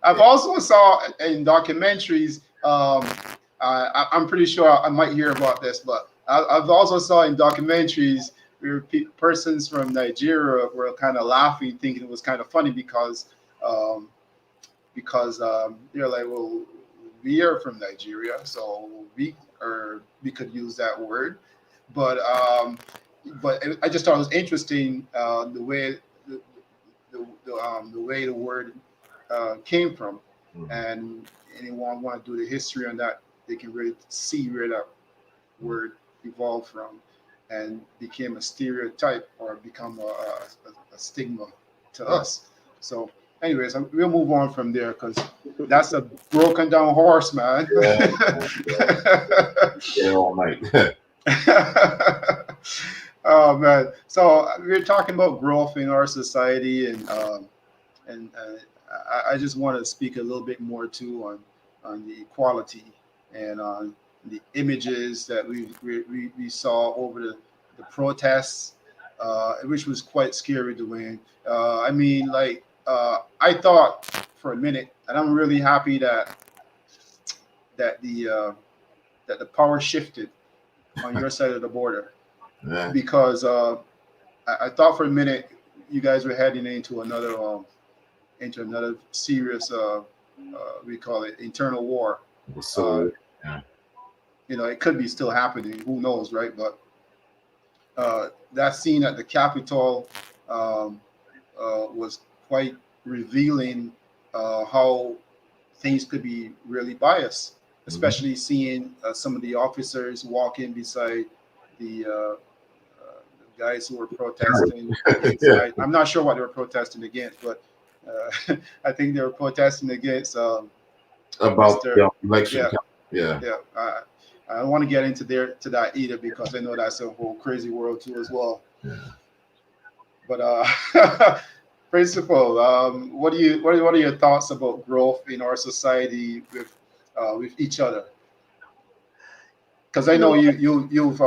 I've also saw in documentaries. I'm pretty sure I might hear about this, but I've also saw in documentaries where persons from Nigeria were kind of laughing, thinking it was kind of funny because they're like, well, we are from Nigeria, so we could use that word, but I just thought it was interesting the way the way the word came from, and anyone want to do the history on that, they can really see where that word evolved from and became a stereotype or become a stigma to us. So anyways, we'll move on from there, because that's a broken down horse, man. Yeah, all night. Oh man, so we're talking about growth in our society, and I just want to speak a little bit more too on the equality and on the images that we saw over the protests, which was quite scary, Dwayne. I mean, like, I thought for a minute, and I'm really happy that the power shifted on your side of the border, because I thought for a minute you guys were heading into another serious we call it internal war. So it could be still happening. Who knows, right? But that scene at the Capitol was quite revealing how things could be really biased, especially seeing some of the officers walking beside the guys who were protesting. I'm not sure what they were protesting against, but I think they were protesting against about the election. Yeah. I don't want to get into that either, because I know that's a whole crazy world too as well. Yeah. But Principal, what are your thoughts about growth in our society with each other? Because I know you've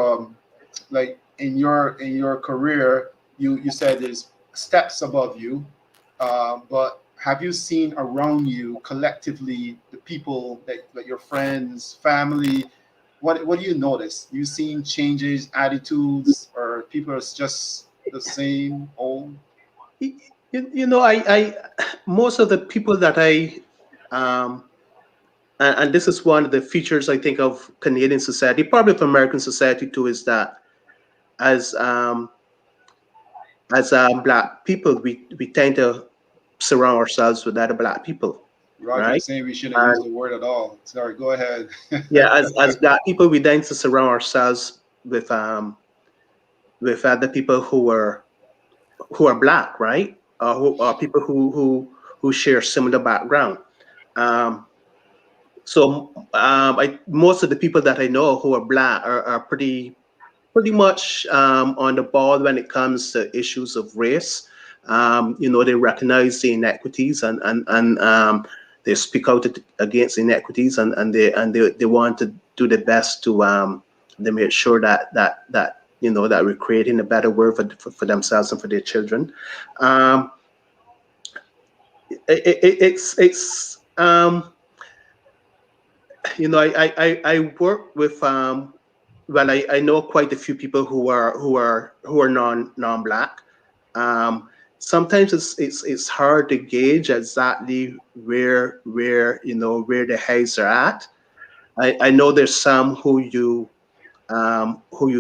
like in your career, you said there's steps above you, but have you seen around you collectively the people that your friends, family? What do you notice? You seen changes, attitudes, or people are just the same old? I most of the people that and this is one of the features I think of Canadian society, probably of American society too, is that as Black people, we tend to surround ourselves with other Black people. Roger, right? Saying we shouldn't use the word at all. Sorry, go ahead. Yeah, as Black people, we tend to surround ourselves with other people who are Black, right? Who are people who share similar background. Most of the people that I know who are Black are pretty much on the ball when it comes to issues of race. They recognize the inequities and they speak out against inequities, and they want to do the best to they make sure that that we're creating a better world for themselves and for their children. It's I work with well, I know quite a few people who are non-black. Sometimes it's hard to gauge exactly where where the heads are at. I know there's some who you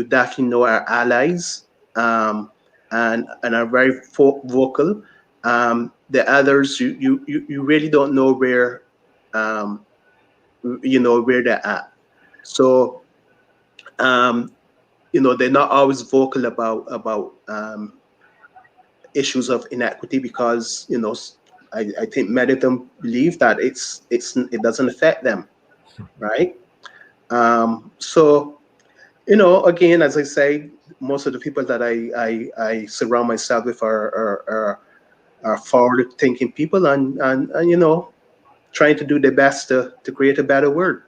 definitely know are allies, and are very vocal. The others you really don't know where where they're at. So they're not always vocal about issues of inequity because I think many of them believe that it doesn't affect them, right? So again, as I say, most of the people that I surround myself with are forward-thinking people, and trying to do their best to create a better world.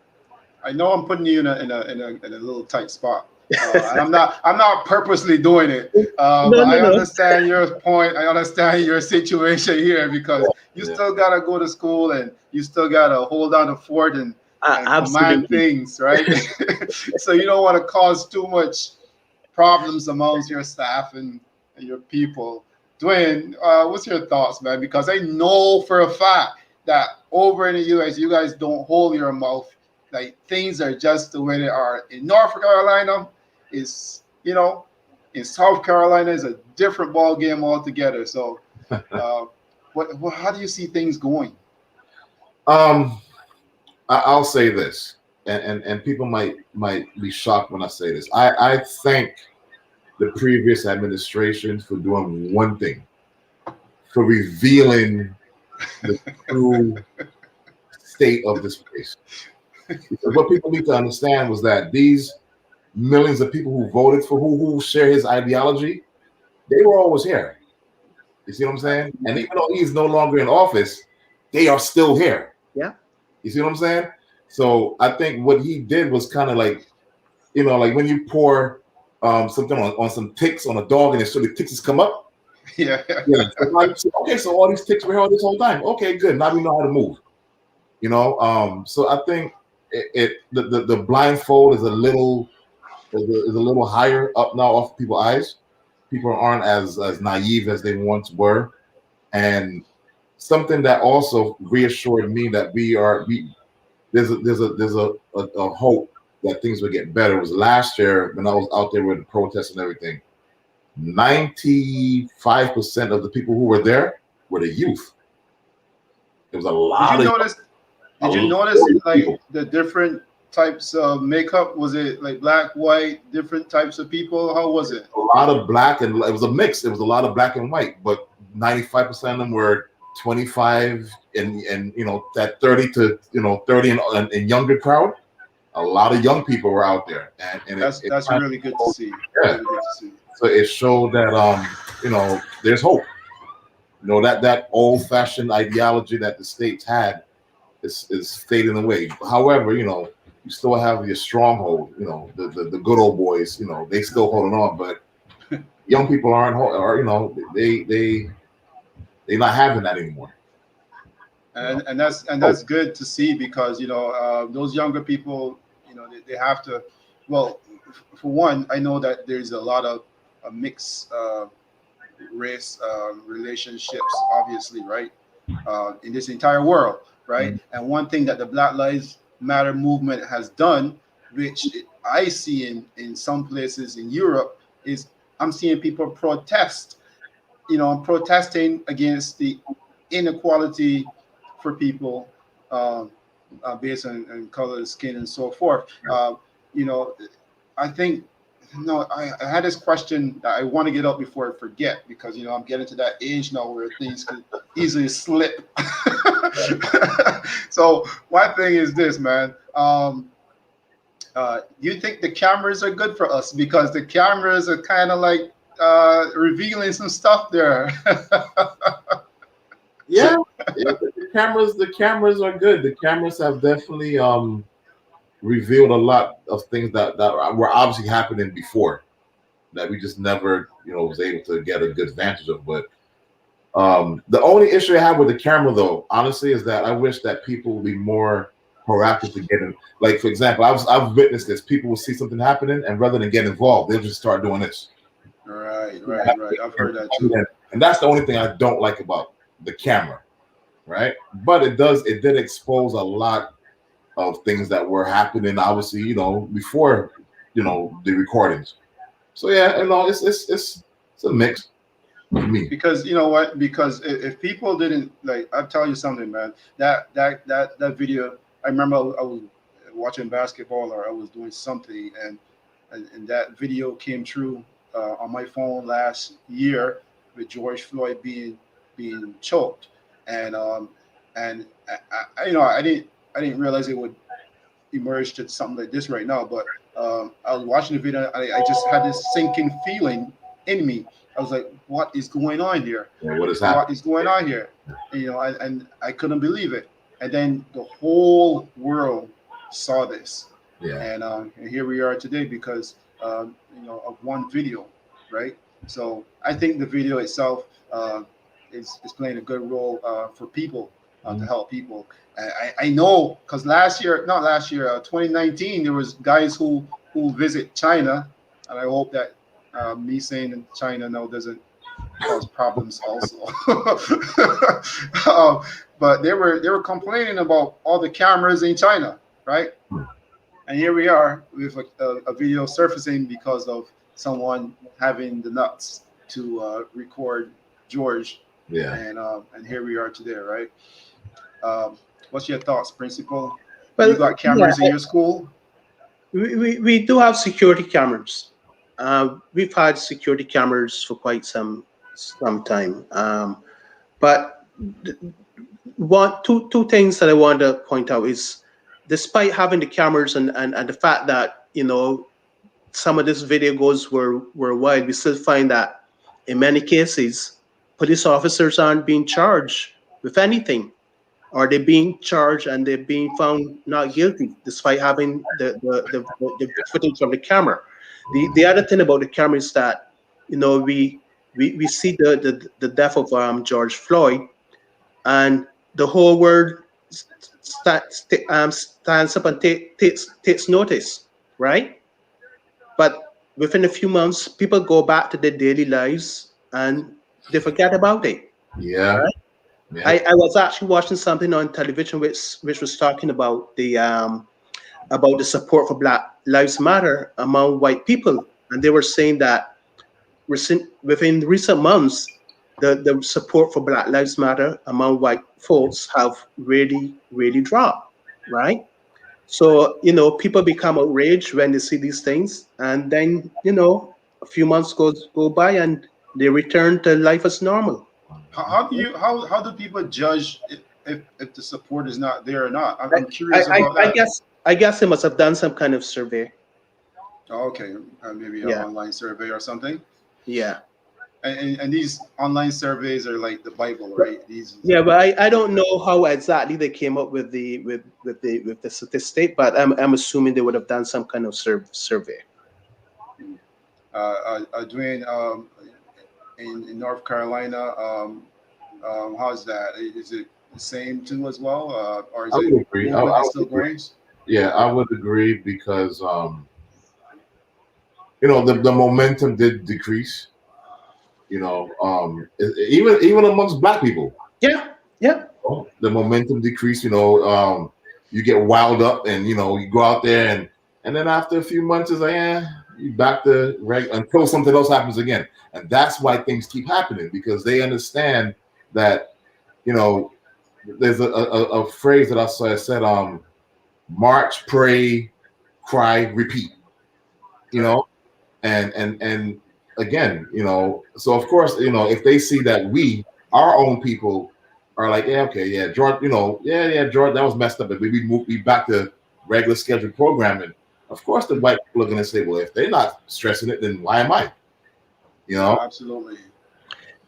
I know I'm putting you in a little tight spot. And I'm not purposely doing it. But I understand your point. I understand your situation here because you still gotta go to school and you still gotta hold down the fort and command things, right? So you don't want to cause too much problems amongst your staff and your people. Dwain, what's your thoughts, man? Because I know for a fact that over in the US, you guys don't hold your mouth. Like things are just the way they are. In North Carolina, is in South Carolina is a different ball game altogether. So, how do you see things going? I'll say this, and people might be shocked when I say this. I thank the previous administration for doing one thing, for revealing the true state of this place. Because what people need to understand was that these millions of people who voted for who share his ideology, they were always here. You see what I'm saying? And even though he's no longer in office, they are still here. Yeah. You see what I'm saying? So I think what he did was kind of like, like when you pour something on some ticks on a dog and so the ticks come up. Yeah. Okay, so all these ticks were here this whole time. Okay, good. Now we know how to move. So I think the blindfold is a little higher up now off people's eyes. People aren't as naive as they once were, and something that also reassured me that there's a hope that things will get better. It was last year when I was out there with the protests and everything. 95% of the people who were there were the youth. There was a lot. Did you notice like the different types of makeup? Was it like black, white, different types of people? How was it? A lot of black, and it was a mix. It was a lot of black and white, but 95% of them were 25 and that 30 to 30 and younger crowd. A lot of young people were out there, and that's really good to see. Yeah. Really good to see. So it showed that there's hope. That old-fashioned ideology that the states had is fading away. However, you still have your stronghold. The good old boys. They still holding on, but young people they're not having that anymore. And that's good to see because those younger people they have to. Well, for one, I know that there's a lot of mixed race relationships, obviously, right, in this entire world, right? Mm-hmm. And one thing that the Black Lives Matter movement has done, which I see in some places in Europe, is I'm seeing people protesting against the inequality for people based on color, skin, and so forth. I think. No, I had this question that I want to get up before I forget because I'm getting to that age now where things could easily slip. So one thing is this, man. You think the cameras are good for us because the cameras are kind of like revealing some stuff there. Yeah, the the cameras are good. The cameras have definitely revealed a lot of things that were obviously happening before that we just never, was able to get a good advantage of. But the only issue I have with the camera, though, honestly, is that I wish that people would be more proactive to get in. Like, for example, I've witnessed this. People will see something happening, and rather than get involved, they'll just start doing this. Right. I've heard that too. And that's the only thing I don't like about the camera, right? But it did expose a lot of things that were happening, obviously, before, the recordings. So yeah, it's a mix for me. Because you know what? Because if people didn't like, I'll tell you something, man. That video, I remember I was watching basketball or I was doing something, and that video came through on my phone last year with George Floyd being choked, and I didn't realize it would emerge to something like this right now. But I was watching the video, I just had this sinking feeling in me. I was like, "What is going on here? Yeah, what is happening? What is going on here?" And I couldn't believe it. And then the whole world saw this. Yeah. And here we are today because of one video, right? So I think the video itself is playing a good role for people to help people. I know because 2019, there was guys who visit China, and I hope that me saying in China now doesn't cause problems also. But they were complaining about all the cameras in China, right? And here we are with a video surfacing because of someone having the nuts to record George. Yeah. And here we are today, right? What's your thoughts, Principal? Well, you got cameras in your school? We do have security cameras. We've had security cameras for quite some time. But two things that I want to point out is, despite having the cameras and the fact that some of these videos were wide, we still find that in many cases police officers aren't being charged with anything, or they're being charged and they're being found not guilty despite having the footage of the camera. The other thing about the camera is that we see the death of George Floyd, and the whole world stands up and takes notice, right? But within a few months, people go back to their daily lives and they forget about it. Yeah. Right? Yeah. I was actually watching something on television which was talking about the support for Black Lives Matter among white people, and they were saying that within recent months, the support for Black Lives Matter among white folks have really dropped, right? So people become outraged when they see these things, and then a few months go by and they return to life as normal. How do people judge if the support is not there or not? I'm curious about that. I guess they must have done some kind of survey. Oh, okay, maybe an online survey or something. Yeah. And these online surveys are like the Bible, right? Yeah, but I don't know how exactly they came up with the statistic, but I'm assuming they would have done some kind of survey. Dwain, in North Carolina, how's that? Is it the same too as well, or is I would agree. Yeah, I would agree because the momentum did decrease. Even amongst Black people. Yeah. The momentum decreased. You get wild up, and you go out there, and then after a few months, it's like, you back to regular until something else happens again, and that's why things keep happening, because they understand that there's a phrase that I said, march, pray, cry, repeat. And again, so of course, if they see that our own people are like, George, George, that was messed up, but we back to regular scheduled programming. Of course, the white people are going to say, well, if they're not stressing it, then why am I? Absolutely.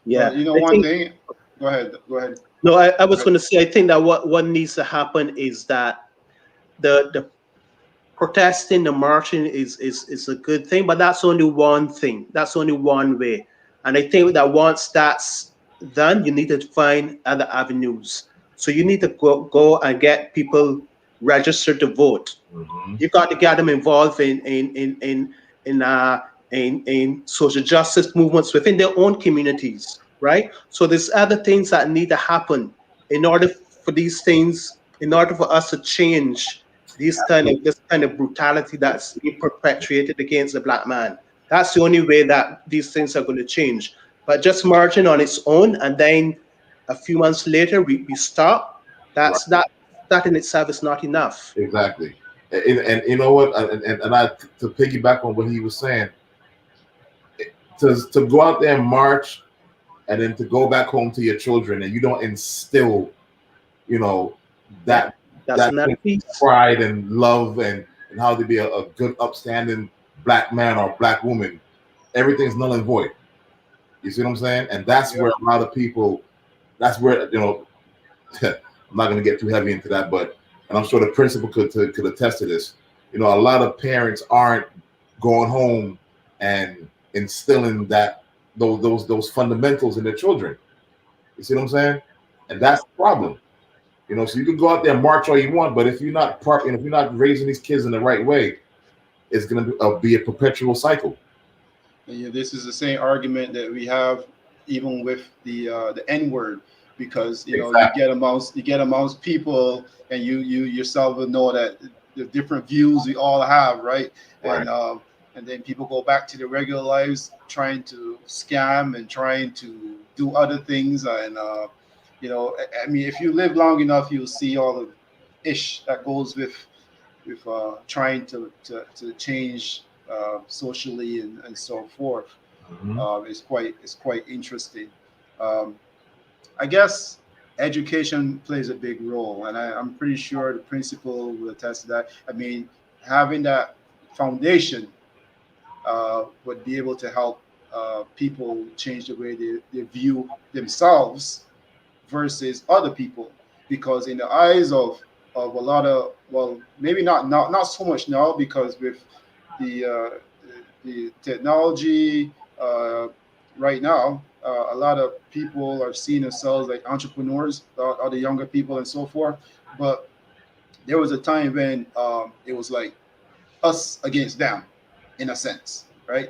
Yeah. One thing. Go ahead. Go ahead. No, I was going to say, I think that what needs to happen is that the protesting, the marching is a good thing, but that's only one thing. That's only one way. And I think that once that's done, you need to find other avenues. So you need to go and get people registered to vote. Mm-hmm. You got to get them involved in social justice movements within their own communities, right? So there's other things that need to happen in order for these things, in order for us to change this kind of brutality that's being perpetuated against the black man. That's the only way that these things are going to change. But just marching on its own and then a few months later we stop, Right. that in itself is not enough. Exactly. And you know what? And I, to piggyback on what he was saying, to go out there and march, and then to go back home to your children, and you don't instill, that That's another piece. pride and love and how to be a good, upstanding black man or black woman, everything's null and void. You see what I'm saying? And that's where a lot of people. That's where I'm not going to get too heavy into that, but and I'm sure the principal could attest to this. A lot of parents aren't going home and instilling those fundamentals in their children. You see what I'm saying? And that's the problem. So you can go out there and march all you want, but if you're not if you're not raising these kids in the right way, it's going to be a perpetual cycle. Yeah, this is the same argument that we have even with the N-word, because Exactly. you get amongst people, and you yourself will know that the different views we all have, right? Right. And then people go back to their regular lives trying to scam and trying to do other things, and I mean, if you live long enough, you'll see all the ish that goes with trying to change socially and so forth. Mm-hmm. It's quite interesting. I guess education plays a big role, and I'm pretty sure the principal will attest to that. I mean, having that foundation would be able to help people change the way they view themselves versus other people, because in the eyes of a lot of, well, maybe not so much now, because with the technology right now, a lot of people are seeing themselves like entrepreneurs, other younger people and so forth. But there was a time when it was like us against them, in a sense, right?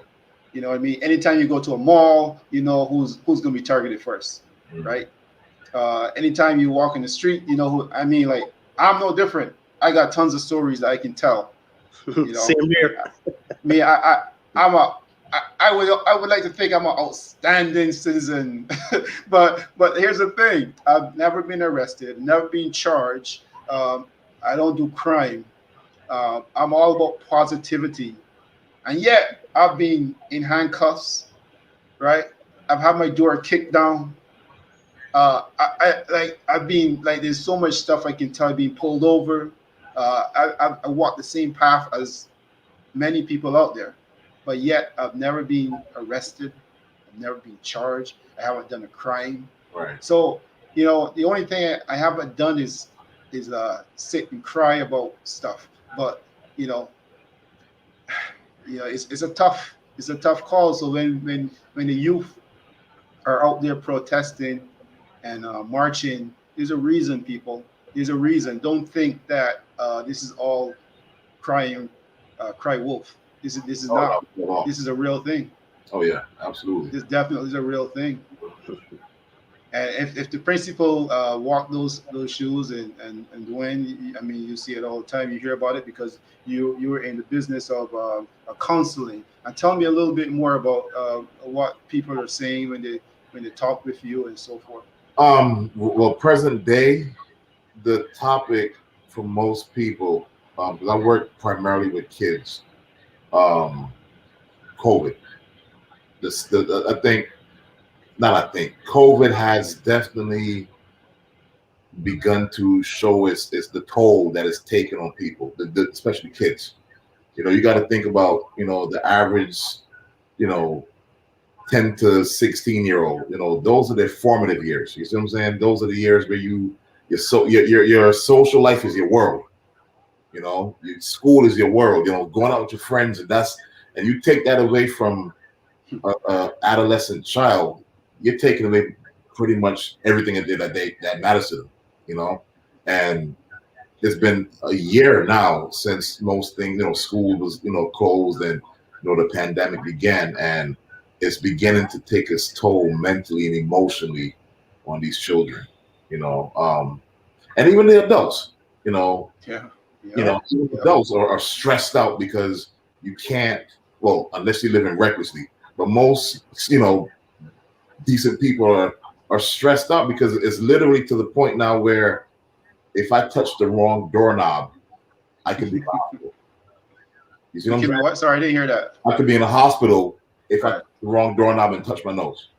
You know what I mean? Anytime you go to a mall, you know who's going to be targeted first, right? Anytime you walk in the street, you know who. I mean, like, I'm no different. I got tons of stories that I can tell. Same here. Me, I would like to think I'm an outstanding citizen, but here's the thing: I've never been arrested, never been charged. I don't do crime. I'm all about positivity, and yet I've been in handcuffs, right? I've had my door kicked down. I've been like, there's so much stuff I can tell, being pulled over. I walk the same path as many people out there, but yet I've never been arrested. I've never been charged. I haven't done a crime. Right. So the only thing I haven't done is sit and cry about stuff. But it's a tough call. So when the youth are out there protesting and marching, there's a reason, people. There's a reason. Don't think that this is all cry wolf. This is not. No. This is a real thing. Oh yeah, absolutely. This definitely is a real thing. And if the principal walked those shoes and Dwain, I mean, you see it all the time. You hear about it because you were in the business of counseling. And tell me a little bit more about what people are saying when they talk with you and so forth. Well, present day, the topic for most people, because I work primarily with kids, COVID. COVID has definitely begun to show it's the toll that it's taken on people, especially kids. You got to think about, the average, 10 to 16-year-old, those are their formative years. You see what I'm saying? Those are the years where your social life is your world. Your school is your world. Going out with your friends, and you take that away from a adolescent child, you're taking away pretty much everything that matters to them. And it's been a year now since most things, school was closed, and the pandemic began, and it's beginning to take its toll mentally and emotionally on these children. And even the adults. Adults are stressed out because you can't, well, unless you're living recklessly, but most, decent people are stressed out because it's literally to the point now where if I touch the wrong doorknob, I could be in the hospital. You see what I'm saying? What? Sorry, I didn't hear that. I could be in a hospital if I touch the wrong doorknob and touch my nose.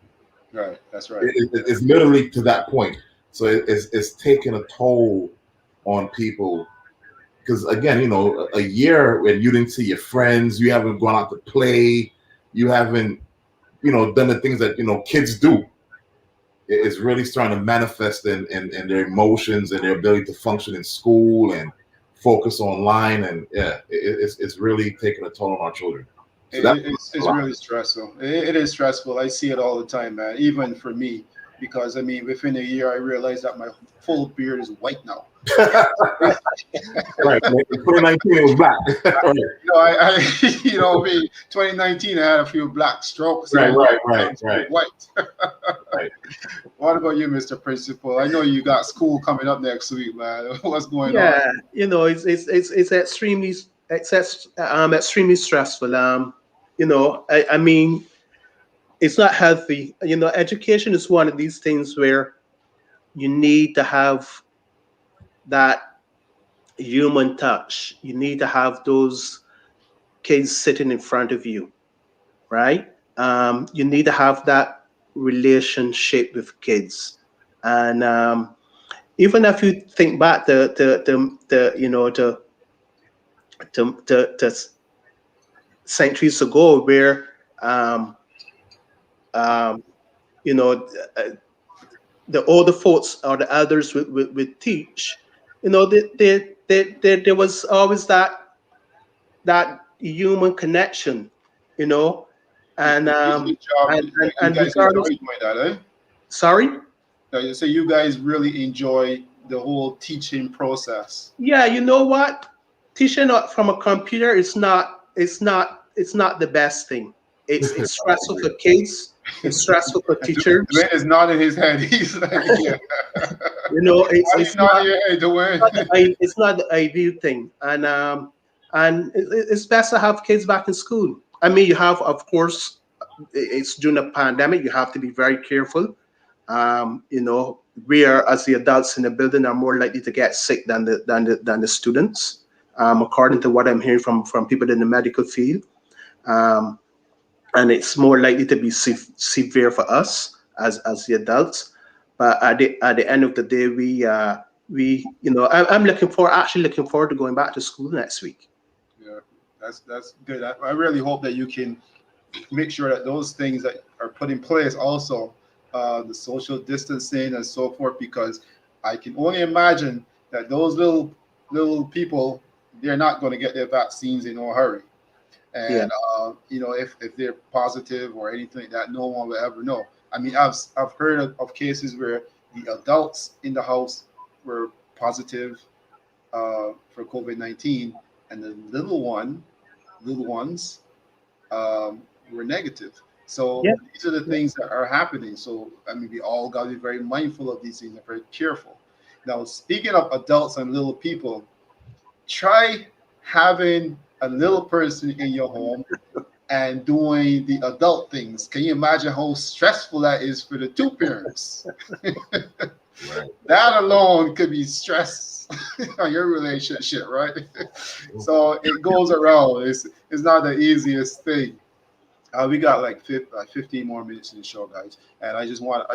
Right, that's right. It's literally to that point. So it's taking a toll on people. Because again, a year when you didn't see your friends, you haven't gone out to play, you haven't, done the things that, kids do. It's really starting to manifest in their emotions and their ability to function in school and focus online. And it's really taking a toll on our children. So it's really stressful. It is stressful. I see it all the time, man, even for me, because within a year, I realized that my full beard is white now. Right. In 2019, it was black. Right. 2019, I had a few black strokes. Right. White. Right. What about you, Mr. Principal? I know you got school coming up next week, man. What's going on? Yeah, it's extremely extremely stressful. It's not healthy. Education is one of these things where you need to have that human touch. You need to have those kids sitting in front of you, right? You need to have that relationship with kids, and even if you think back to centuries ago, where the older folks or the elders would teach, there was always that human connection, and regardless. That, eh? Sorry. You say you guys really enjoy the whole teaching process. Yeah, you know what? Teaching from a computer is not the best thing. It's stressful for kids. It's stressful for teachers. Dwain is nodding his head. He's like, yeah. It's not your head, Dwain. It's not the ideal thing, and it's best to have kids back in school. You have, of course, it's during a pandemic. You have to be very careful. We are, as the adults in the building, are more likely to get sick than the students, according to what I'm hearing from people in the medical field. And it's more likely to be severe for us as the adults. But at the end of the day, I'm looking forward to going back to school next week. Yeah, that's good. I really hope that you can make sure that those things that are put in place also, the social distancing and so forth, because I can only imagine that those little people, they're not going to get their vaccines in no hurry. And if they're positive or anything like that, no one will ever know. I've heard of cases where the adults in the house were positive for COVID-19, and the little ones were negative. So these are the things that are happening. So we all got to be very mindful of these things and very careful. Now, speaking of adults and little people, try having a little person in your home and doing the adult things. Can you imagine how stressful that is for the two parents? Right. That alone could be stress on your relationship, right? So it goes around. It's not the easiest thing. We got like 15 more minutes in the show, guys, and I just want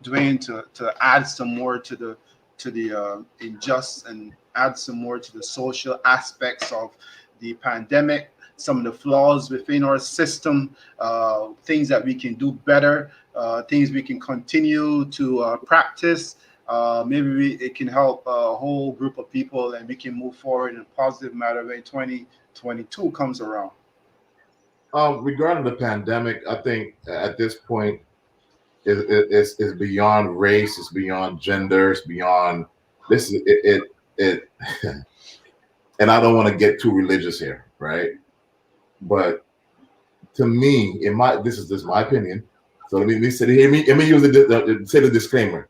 Dwain to add some more to the injustice and add some more to the social aspects of the pandemic, some of the flaws within our system, things that we can do better, things we can continue to practice. Maybe it can help a whole group of people, and we can move forward in a positive manner when 2022 comes around. Regarding the pandemic, I think at this point it's beyond race, it's beyond gender, it's beyond this. It and I don't want to get too religious here, right? But to me, this is my opinion. So let me use say the disclaimer.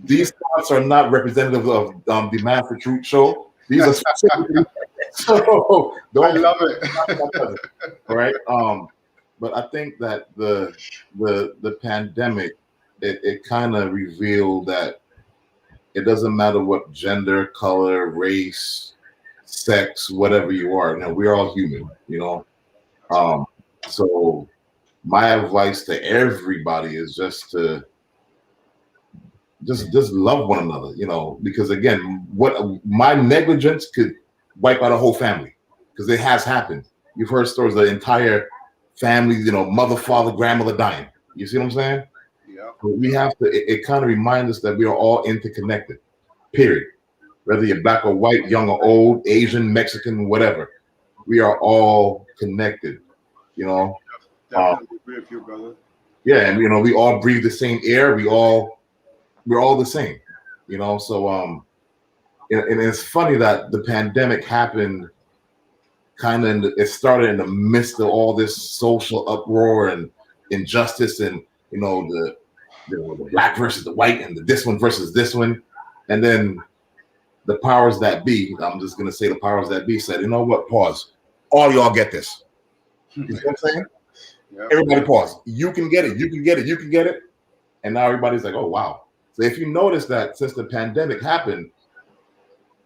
These thoughts are not representative of the Man for Truth show. These are specifically so I love it. all right. But I think that the pandemic it kind of revealed that it doesn't matter what gender, color, race, sex, whatever you are. We're all human, So my advice to everybody is just to just love one another, because again, what my negligence could wipe out a whole family, because it has happened. You've heard stories of the entire family, mother, father, grandmother dying. You see what I'm saying? Yeah. But we have to. It kind of reminds us that we are all interconnected. Period. Whether you're black or white, young or old, Asian, Mexican, whatever, we are all connected. Definitely agree with you, brother. Yeah, and we all breathe the same air. We're all the same. So and it's funny that the pandemic happened it started in the midst of all this social uproar and injustice, and the black versus the white, and the this one versus this one, and then the powers that be, I'm just gonna say the powers that be said, you know what, pause. All y'all get this. You see what I'm saying? Yeah. Everybody pause. You can get it, you can get it, you can get it. And now everybody's like, oh wow. So if you notice that since the pandemic happened,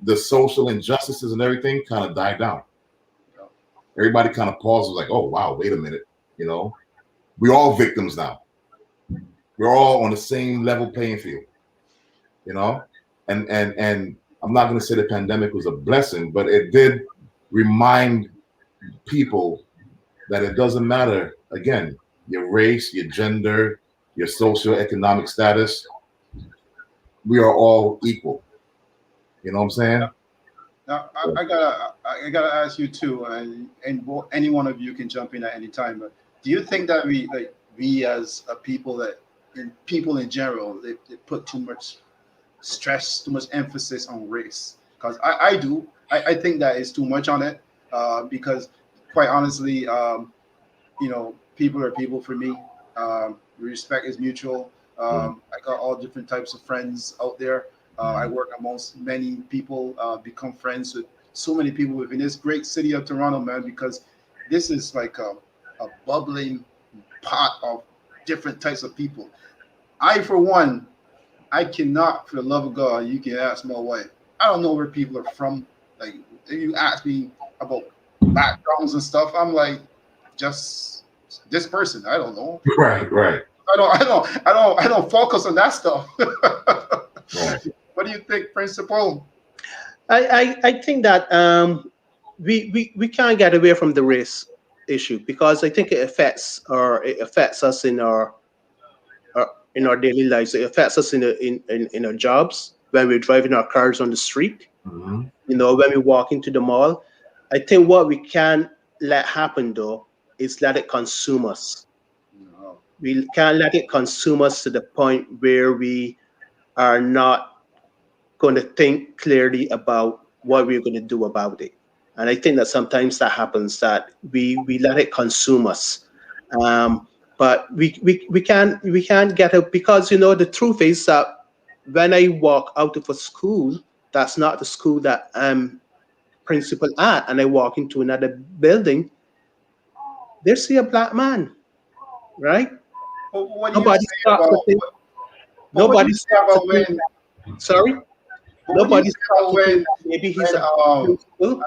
the social injustices and everything kind of died down. Everybody kind of paused, was like, oh wow, wait a minute. We're all victims now. We're all on the same level playing field. And I'm not going to say the pandemic was a blessing, but it did remind people that it doesn't matter, again, your race, your gender, your socioeconomic status. We are all equal. You know what I'm saying? Now, I gotta ask you too, and any one of you can jump in at any time. But do you think that we as a people people in general, they put too much stress, too much emphasis on race? Because I do. I think that is too much on it. Because quite honestly, people are people for me. Respect is mutual. I got all different types of friends out there. I work amongst many people, become friends with so many people within this great city of Toronto, man, because this is like a bubbling pot of different types of people. I, for one, I cannot, for the love of God, you can ask my wife. I don't know where people are from. Like, if you ask me about backgrounds and stuff, I'm like, just this person. I don't know. Right. I don't focus on that stuff. Right. What do you think, Principal? I think that we can't get away from the race issue, because I think it affects us in our daily lives. It affects us in our jobs, when we're driving our cars on the street. Mm-hmm. When we walk into the mall. I think what we can't let happen though is let it consume us. No. We can't let it consume us to the point where we are not going to think clearly about what we're going to do about it. And I think that sometimes that happens, that we let it consume us. But we can't get it, because the truth is that when I walk out of a school, that's not the school that I'm principal at, and I walk into another building, they see a black man, right? What do you say about Nobody stops to think. Sorry. Nobody stops to think maybe he's a principal.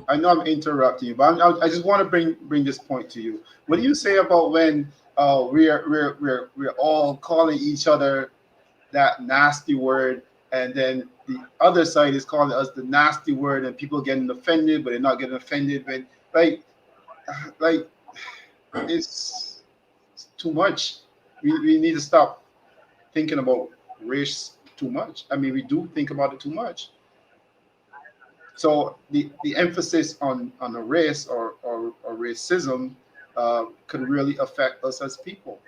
I know I'm interrupting you, but I just want to bring this point to you. What do you say about when we're all calling each other that nasty word, and then the other side is calling us the nasty word, and people getting offended, but they're not getting offended? But like, like it's too much. We need to stop thinking about race too much. I mean, we do think about it too much. So the emphasis on a race or racism could really affect us as people.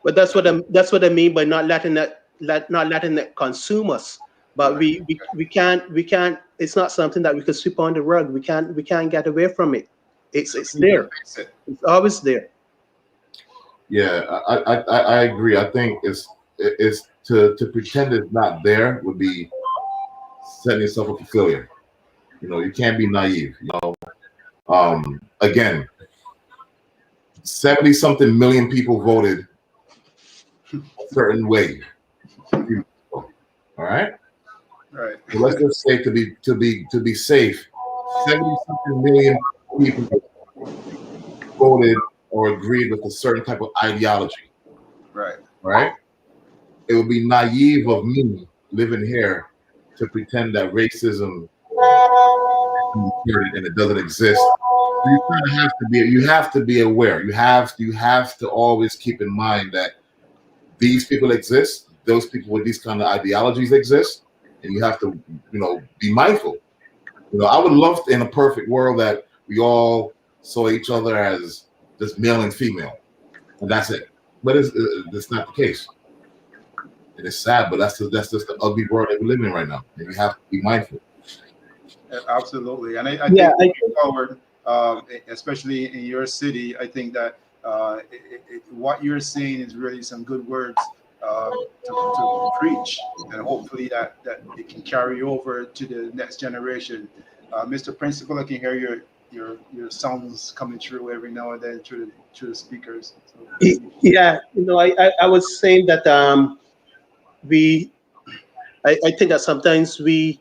But that's what I mean by not letting not letting it consume us. But Right. we can't. It's not something that we can sweep on the rug. We can't get away from it. It's We need to there. fix it. It's always there. Yeah, I agree. I think it's to pretend it's not there would be setting yourself up for failure. You know, you can't be naive. You know, again, 70 something million people voted a certain way. All right. Right. So let's just say to be safe, 70 something million people voted or agreed with a certain type of ideology. Right. Right. It would be naive of me living here to pretend that racism and it doesn't exist. You kind of have to be aware. You have to always keep in mind that these people exist. Those people with these kind of ideologies exist, and you have to, be mindful. I would love in a perfect world that we all saw each other as just male and female, and that's it. But it's not the case. And it's sad, but that's just the ugly world that we live in right now, and you have to be mindful. Absolutely. And I Yeah, think moving forward, especially in your city, I think that what you're saying is really some good words to preach, and hopefully that it can carry over to the next generation. Mr. Principal, I can hear your sounds coming through every now and then through the speakers. So, yeah. I was saying that we I think that sometimes we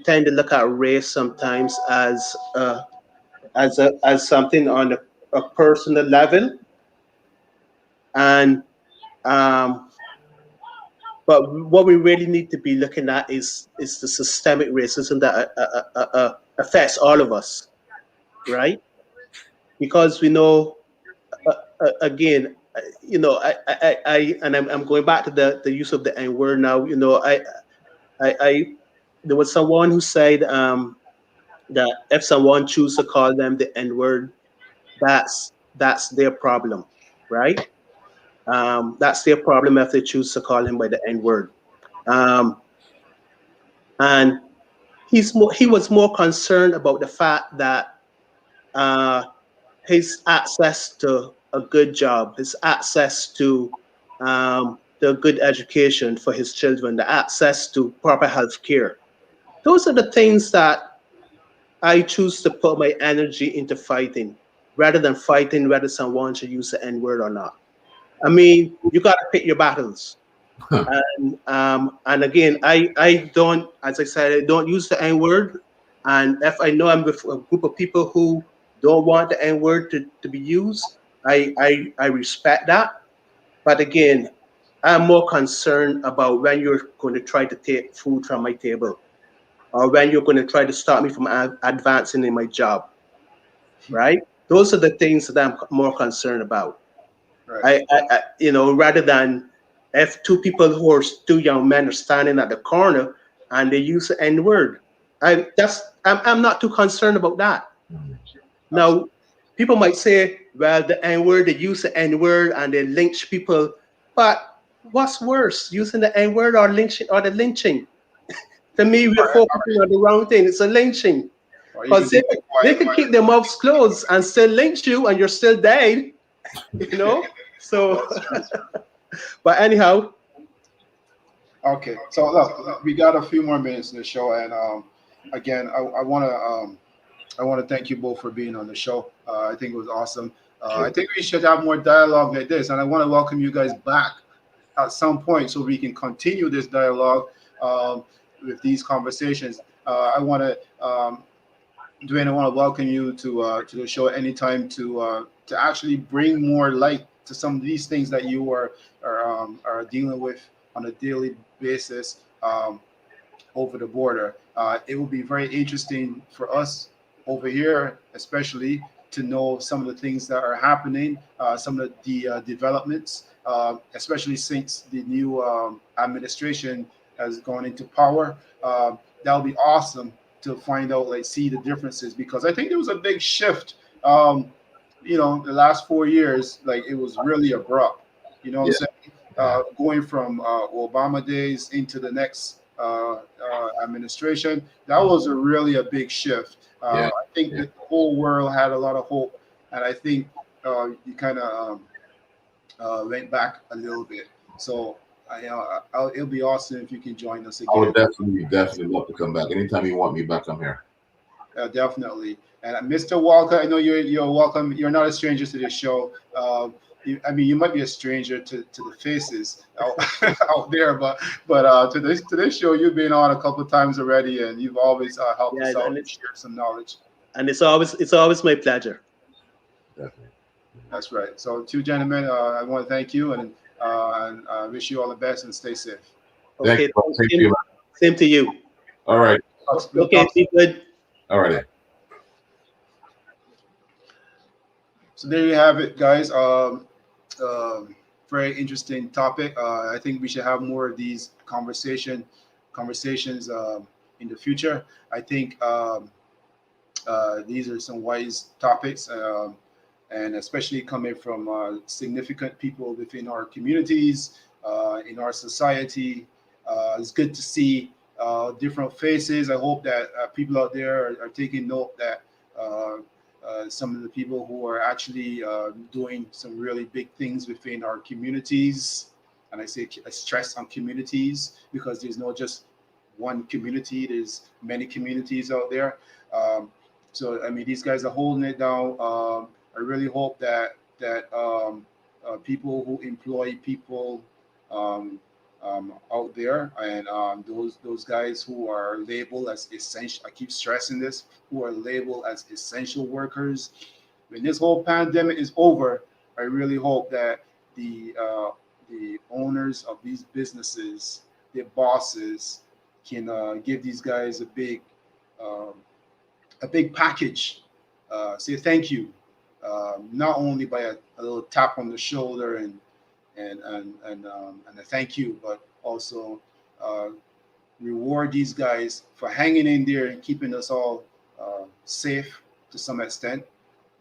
tend to look at race sometimes as something on a personal level, and um, but what we really need to be looking at is the systemic racism that affects all of us, right? Because we know, again, and I'm going back to the use of the N word now. I there was someone who said that if someone chooses to call them the N word, that's their problem, right? That's their problem if they choose to call him by the N word. Um, and he was more concerned about the fact that uh, his access to a good job, his access to the good education for his children, the access to proper health care. Those are the things that I choose to put my energy into fighting rather than fighting whether someone should use the N word or not. I mean, you got to pick your battles. And again, I don't, as I said, I don't use the N word. And if I know I'm with a group of people who don't want the N word to be used, I respect that. But again, I'm more concerned about when you're going to try to take food from my table, or when you're going to try to stop me from advancing in my job, right? Those are the things that I'm more concerned about. right. Rather than if two young men are standing at the corner and they use the N word, I'm not too concerned about that. Now, people might say, well, the N word, they use the N word and they lynch people, but what's worse, using the N word or lynching or the lynching? To me, we're focusing on the wrong thing. It's a lynching. Or you can Because they, keep it they quiet. could keep their mouths closed and still lynch you and you're still dead, you know? So, That's true. but anyhow, Okay, so look, we got a few more minutes in the show, and again, I want to thank you both for being on the show. I think it was awesome. I think we should have more dialogue like this, and I want to welcome you guys back at some point so we can continue this dialogue with these conversations. I want to, Dwayne, I want to welcome you to the show anytime to actually bring more light to some of these things that you are dealing with on a daily basis over the border. It will be very interesting for us over here, especially to know some of the things that are happening, some of the developments, especially since the new administration has gone into power. That would be awesome to find out, like, see the differences, because I think there was a big shift. The last 4 years, like, it was really abrupt. You know what I'm Yeah. saying? Going from Obama days into the next administration, that was a big shift. Yeah. I think Yeah. the whole world had a lot of hope, and I think you kind of went back a little bit. So it'll be awesome if you can join us I would again. definitely love to come back. Anytime you want me back, I'm here. Definitely. And Mr. Walker, I know you're welcome. You're not a stranger to this show. You might be a stranger to the faces out, out there, but to this show, you've been on a couple of times already, and you've always helped Yeah, us out and and shared some knowledge. it's always my pleasure. Definitely. That's right. So, two gentlemen, I want to thank you and wish you all the best and stay safe. Thank Okay, you. Thank you. same to you. All right. We'll Okay, talk. be good. All right. So there you have it, guys. Very interesting topic. I think we should have more of these conversations in the future. I think these are some wise topics, and especially coming from significant people within our communities, in our society. It's good to see different faces. I hope that people out there are taking note that uh, some of the people who are actually doing some really big things within our communities. And I stress on communities because there's not just one community, there's many communities out there. So, I mean, these guys are holding it down. I really hope that people who employ people um, out there, and those guys who are labeled as essential. I keep stressing this: who are labeled as essential workers. When this whole pandemic is over, I really hope that the owners of these businesses, their bosses, can give these guys um, a big package. Say thank you, not only by a little tap on the shoulder and a thank you, but also uh, reward these guys for hanging in there and keeping us all safe to some extent,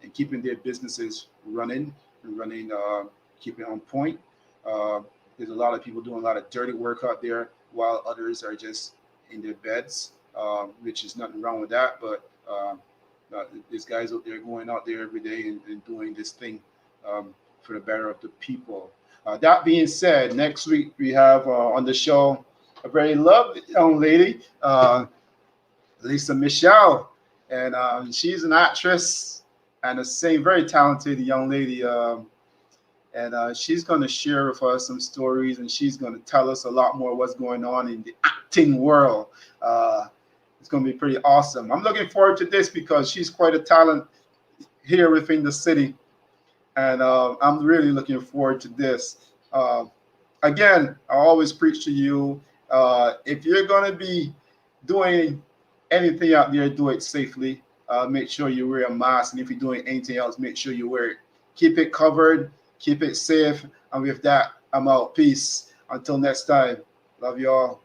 and keeping their businesses running, keeping on point. Uh, there's a lot of people doing a lot of dirty work out there, while others are just in their beds, which is nothing wrong with that. But there's guys out there going out there every day and doing this thing for the better of the people. That being said, next week we have on the show a very lovely young lady, Lisa Michelle, and she's an actress and a same very talented young lady. And she's going to share with us some stories, and she's going to tell us a lot more what's going on in the acting world. It's going to be pretty awesome. I'm looking forward to this because she's quite a talent here within the city, and I'm really looking forward to this. Again, I always preach to you: if you're going to be doing anything out there, do it safely. Make sure you wear a mask, and if you're doing anything else, make sure you wear it. Keep it covered, keep it safe, and with that, I'm out. Peace. Until next time, love you all.